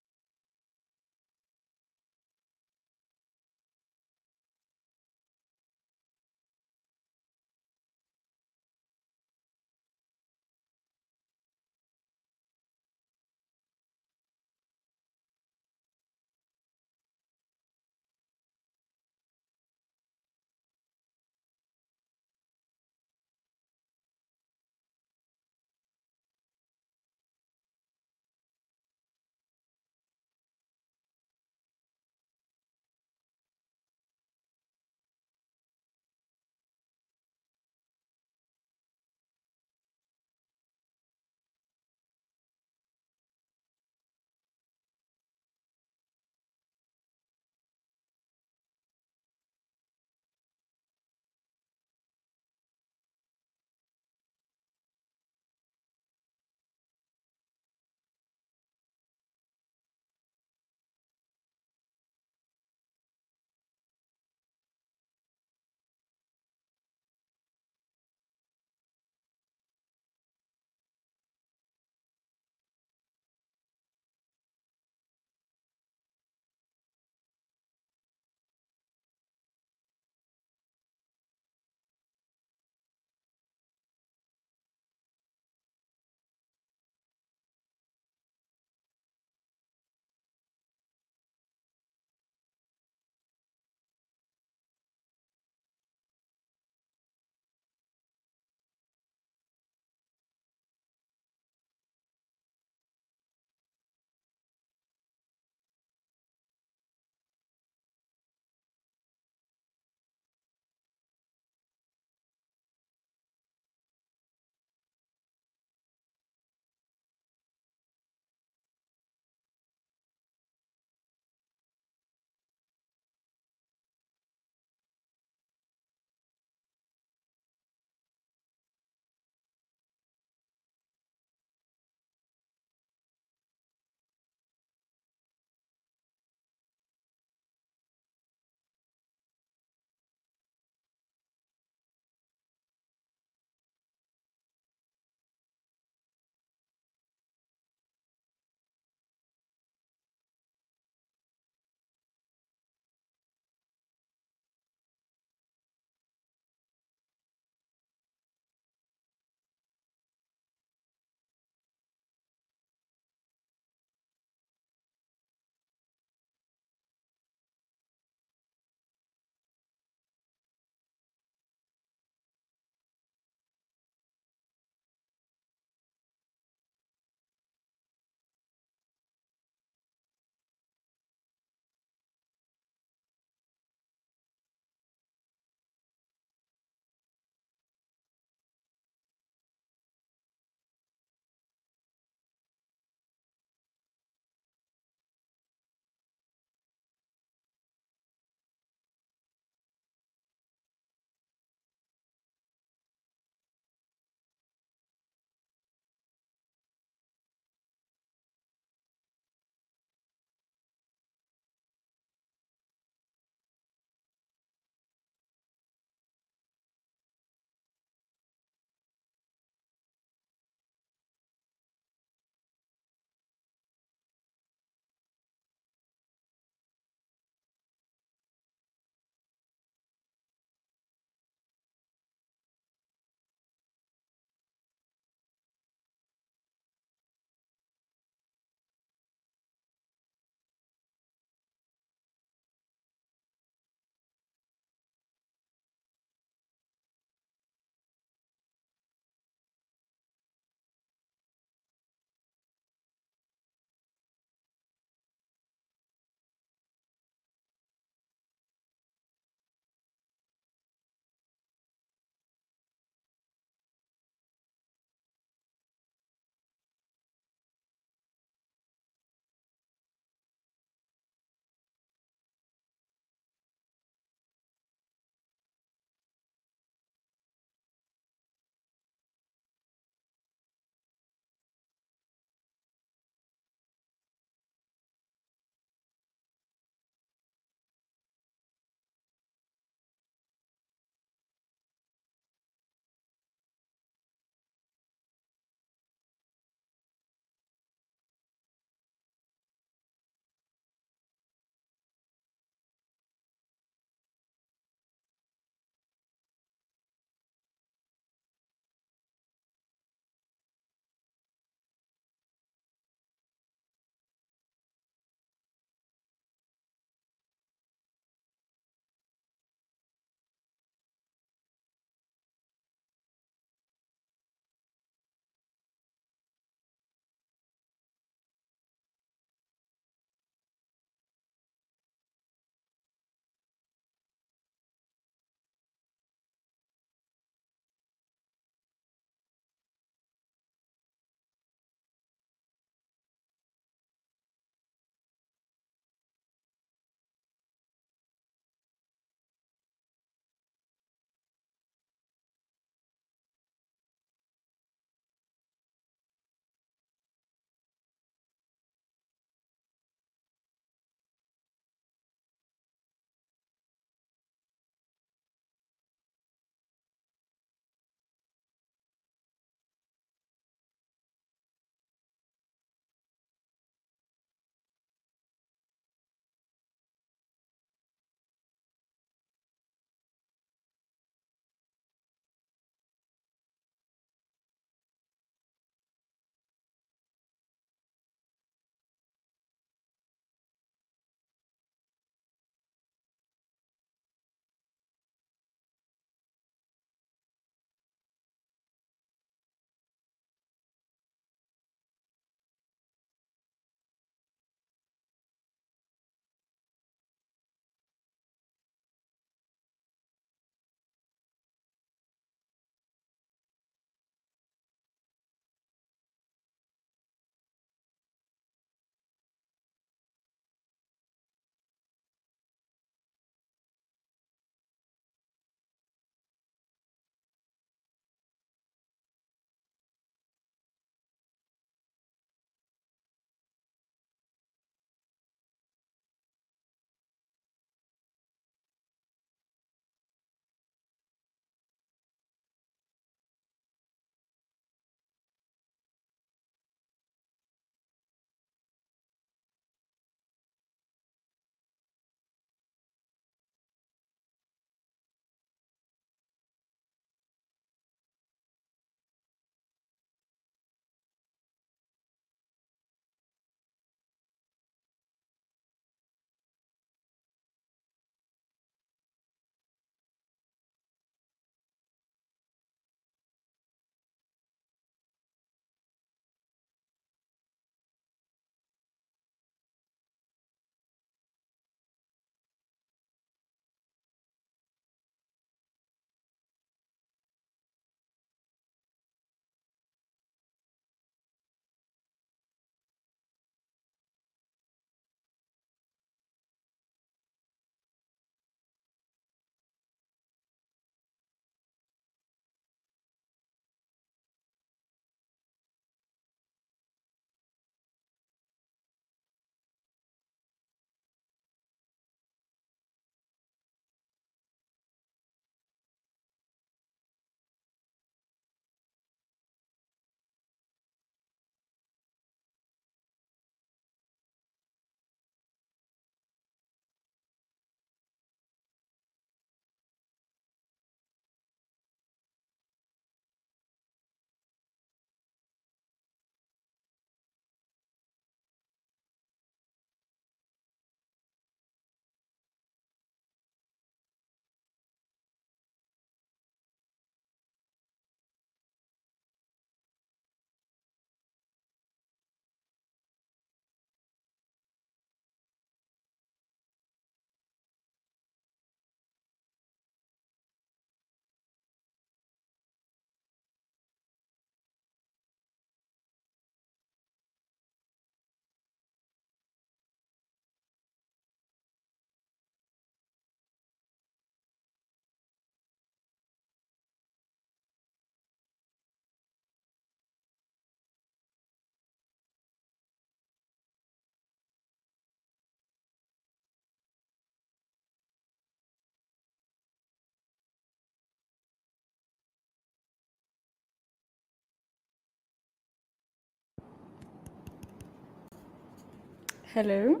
Hello?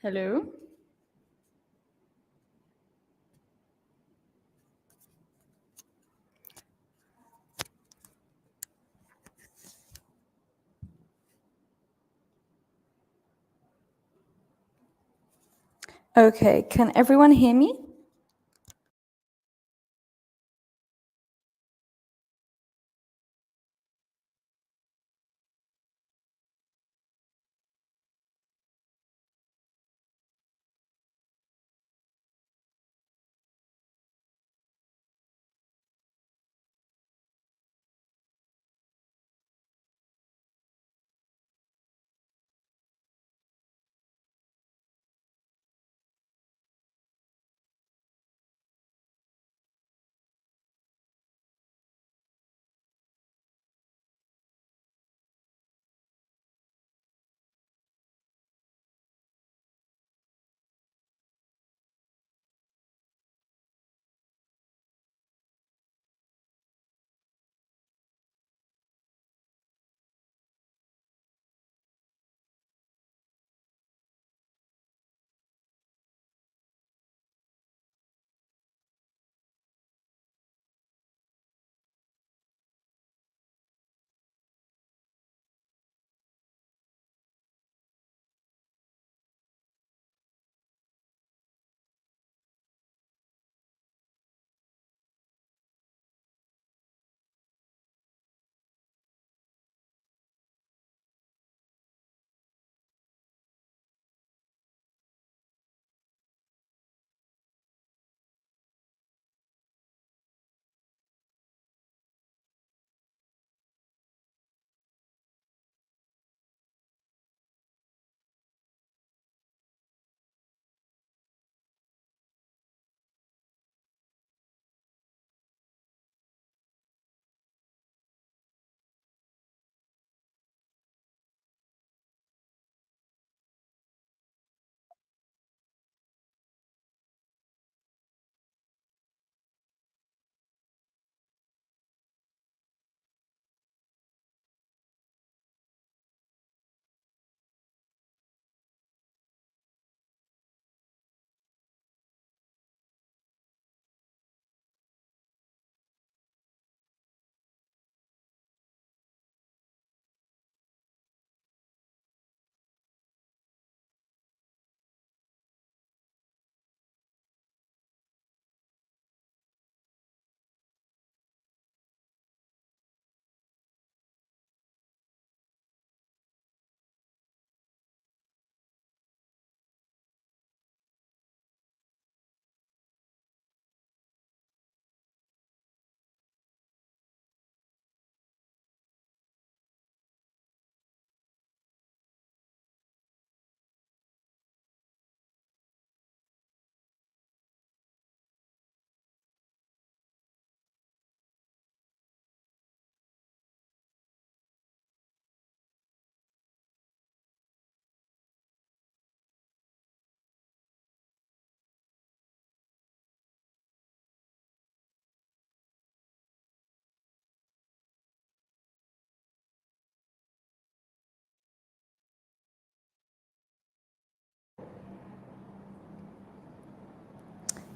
Hello? Okay, can everyone hear me?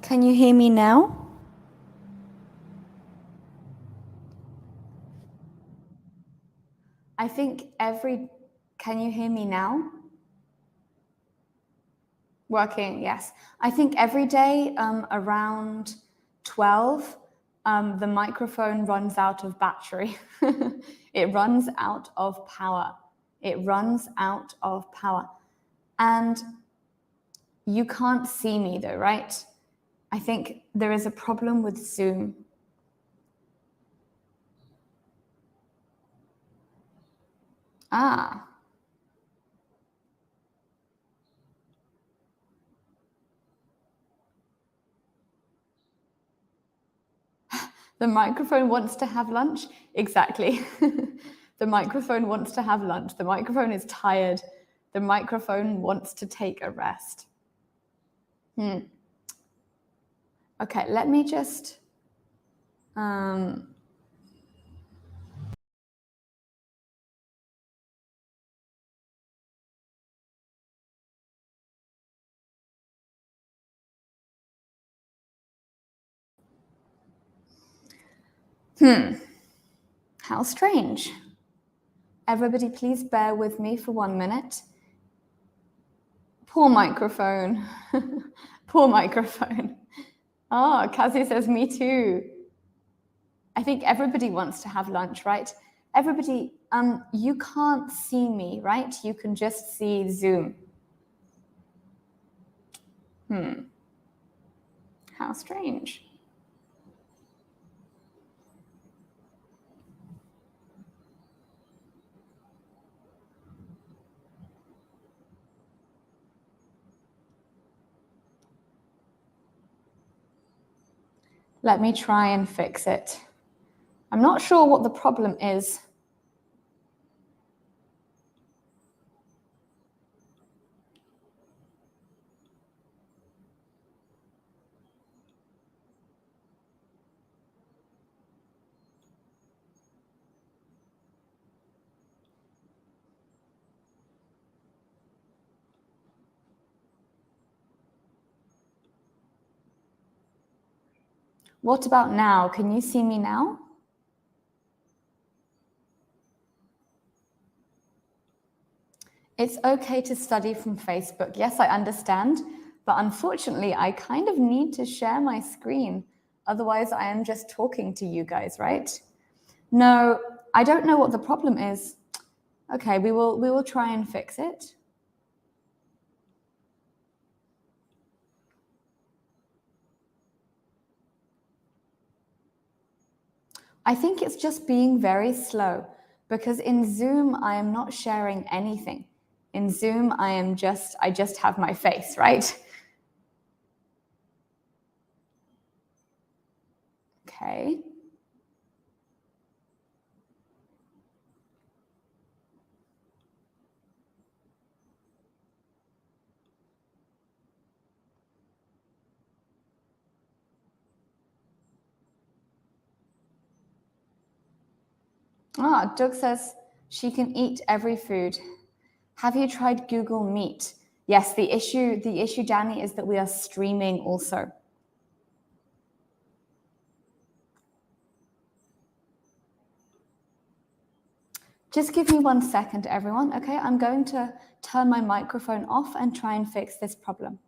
Can you hear me now? I think can you hear me now? Working, yes. I think every day around 12, the microphone runs out of battery. It runs out of power. It runs out of power. And you can't see me though, right? I think there is a problem with Zoom. Ah. The microphone wants to have lunch? Exactly. The microphone wants to have lunch. The microphone is tired. The microphone wants to take a rest. Okay, let me just How strange. Everybody, please bear with me for 1 minute. Poor microphone. Poor microphone. Oh, Kazi says, me too. I think everybody wants to have lunch, right? Everybody, you can't see me, right? You can just see Zoom. How strange. Let me try and fix it. I'm not sure what the problem is. What about now? Can you see me now? It's okay to study from Facebook. Yes, I understand. But unfortunately, I kind of need to share my screen. Otherwise, I am just talking to you guys, right? No, I don't know what the problem is. Okay, we will try and fix it. I think it's just being very slow because in Zoom, I am not sharing anything. In Zoom, I just have my face, right? Okay. Ah, Doug says she can eat every food. Have you tried Google Meet? Yes, the issue, Danny, is that we are streaming also. Just give me 1 second, everyone, okay? I'm going to turn my microphone off and try and fix this problem.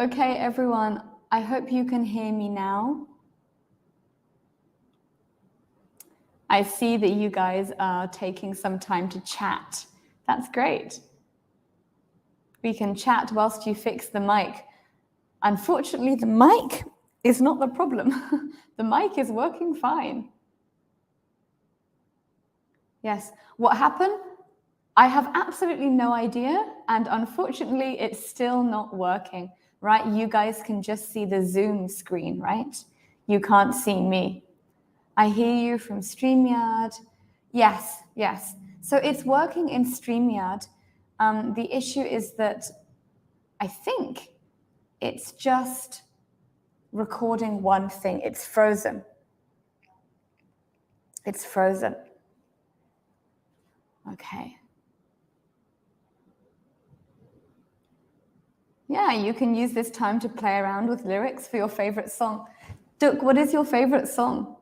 Okay, everyone, I hope you can hear me now. I see that you guys are taking some time to chat. That's great. We can chat whilst you fix the mic. Unfortunately, the mic is not the problem. The mic is working fine. Yes, what happened? I have absolutely no idea, and unfortunately, it's still not working, right? You guys can just see the Zoom screen, right? You can't see me. I hear you from StreamYard. Yes, yes. So it's working in StreamYard. The issue is that I think it's just recording one thing. It's frozen. It's frozen. Okay. Yeah, you can use this time to play around with lyrics for your favorite song. Duke, what is your favorite song?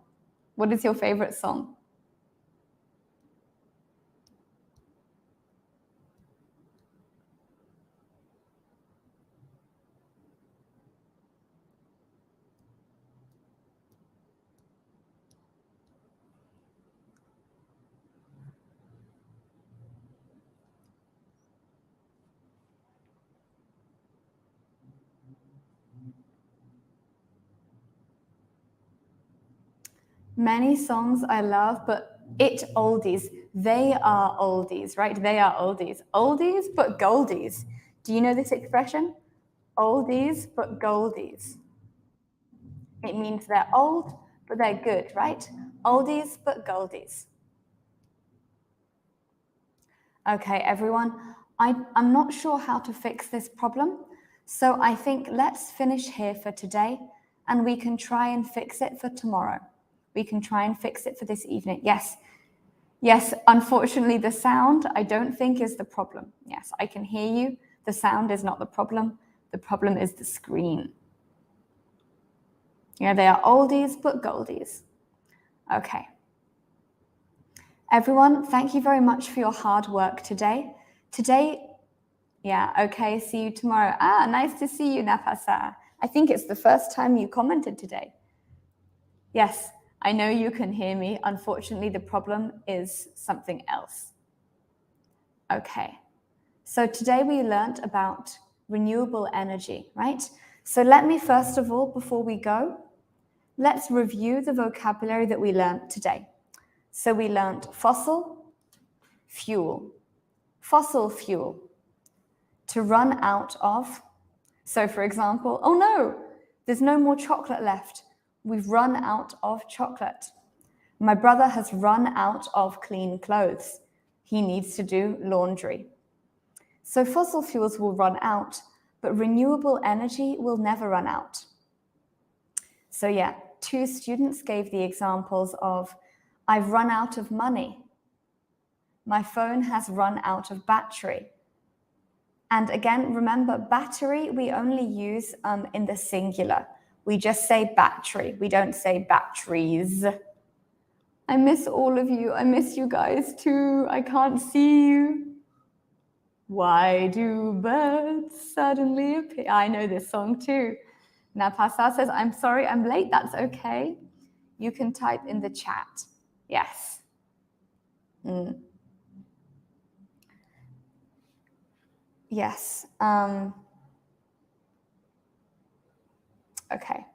What is your favorite song? Many songs I love, but it oldies. They are oldies, right? They are oldies. Oldies, but goldies. Do you know this expression? Oldies, but goldies. It means they're old, but they're good, right? Oldies, but goldies. Okay, everyone, I'm not sure how to fix this problem, so I think let's finish here for today, and we can try and fix it for tomorrow. We can try and fix it for this evening. Yes, yes, unfortunately, the sound, I don't think is the problem. Yes, I can hear you. The sound is not the problem. The problem is the screen. Yeah, they are oldies, but goldies. Okay. Everyone, thank you very much for your hard work today. Yeah, okay, see you tomorrow. Ah, nice to see you, Napasa. I think it's the first time you commented today. Yes, I know you can hear me. Unfortunately, the problem is something else. Okay, so today we learned about renewable energy, right? So let me first of all, before we go, let's review the vocabulary that we learned today. So we learned fossil fuel, to run out of. So for example, oh no, there's no more chocolate left. We've run out of chocolate. My brother has run out of clean clothes. He needs to do laundry. So fossil fuels will run out, but renewable energy will never run out. So yeah, 2 students gave the examples of, I've run out of money. My phone has run out of battery. And again, remember, battery we only use in the singular. We just say battery. We don't say batteries. I miss all of you. I miss you guys too. I can't see you. Why do birds suddenly appear? I know this song too. Napasa says, I'm sorry, I'm late. That's okay. You can type in the chat. Yes. Yes. Okay.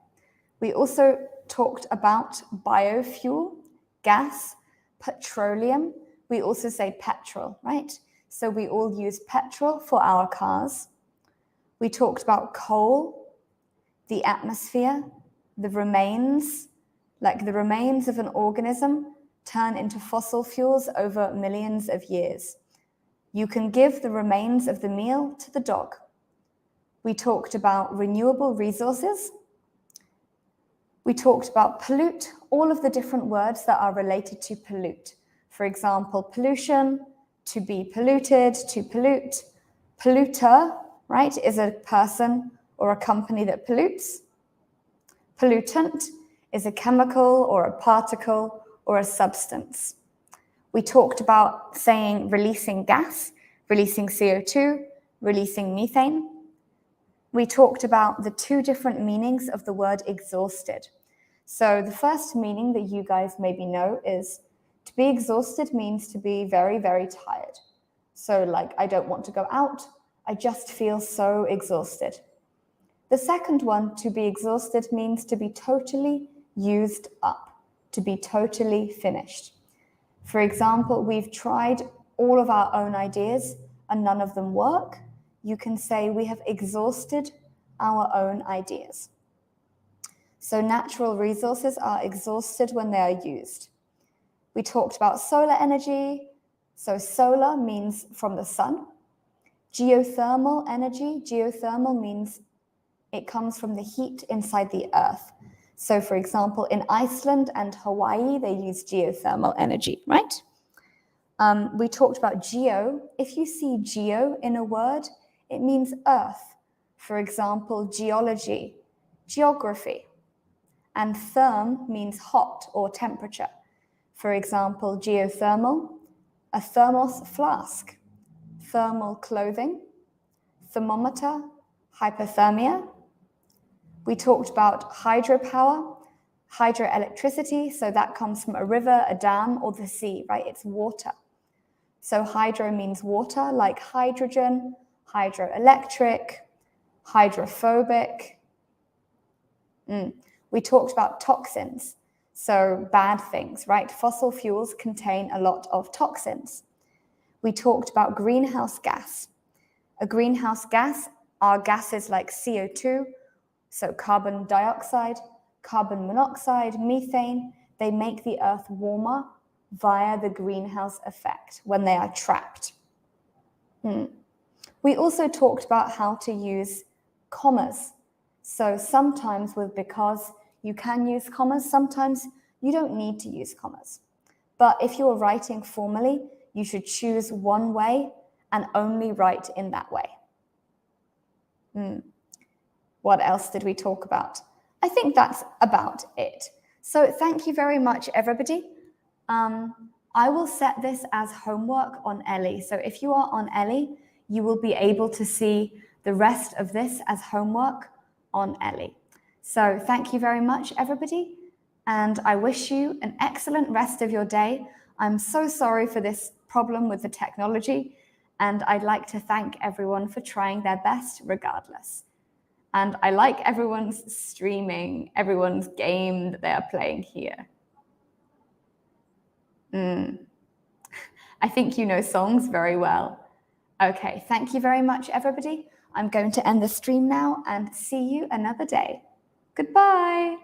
We also talked about biofuel, gas, petroleum. We also say petrol, right? So we all use petrol for our cars. We talked about coal, the atmosphere, the remains, like the remains of an organism turn into fossil fuels over millions of years. You can give the remains of the meal to the dog. We talked about renewable resources. We talked about pollute, all of the different words that are related to pollute. For example, pollution, to be polluted, to pollute. Polluter, right, is a person or a company that pollutes. Pollutant is a chemical or a particle or a substance. We talked about saying releasing gas, releasing CO2, releasing methane. we talked about the two different meanings of the word exhausted. So the first meaning that you guys maybe know is to be exhausted means to be very, very tired. So like, I don't want to go out. I just feel so exhausted. The second one, to be exhausted, means to be totally used up, to be totally finished. For example, we've tried all of our own ideas and none of them work. You can say we have exhausted our own ideas. So natural resources are exhausted when they are used. We talked about solar energy. So solar means from the sun. Geothermal energy, geothermal means it comes from the heat inside the earth. So for example, in Iceland and Hawaii, they use geothermal energy, right? We talked about geo. If you see geo in a word, it means earth. For example, geology, geography. And therm means hot or temperature. For example, geothermal, a thermos flask, thermal clothing, thermometer, hypothermia. We talked about hydropower, hydroelectricity, so that comes from a river, a dam, or the sea, right? It's water. So hydro means water, like hydrogen, hydroelectric, hydrophobic. We talked about toxins, so bad things, right? Fossil fuels contain a lot of toxins. We talked about greenhouse gas. A greenhouse gas are gases like CO2, so carbon dioxide, carbon monoxide, methane. They make the earth warmer via the greenhouse effect when they are trapped. We also talked about how to use commas. So sometimes with because, you can use commas. Sometimes you don't need to use commas. But if you're writing formally, you should choose one way and only write in that way. What else did we talk about? I think that's about it. So thank you very much, everybody. I will set this as homework on Ellie. So if you are on Ellie, you will be able to see the rest of this as homework on Ellie. So thank you very much, everybody. And I wish you an excellent rest of your day. I'm so sorry for this problem with the technology. And I'd like to thank everyone for trying their best regardless. And I like everyone's streaming, everyone's game that they are playing here. I think you know songs very well. Okay, thank you very much, everybody. I'm going to end the stream now and see you another day. Goodbye.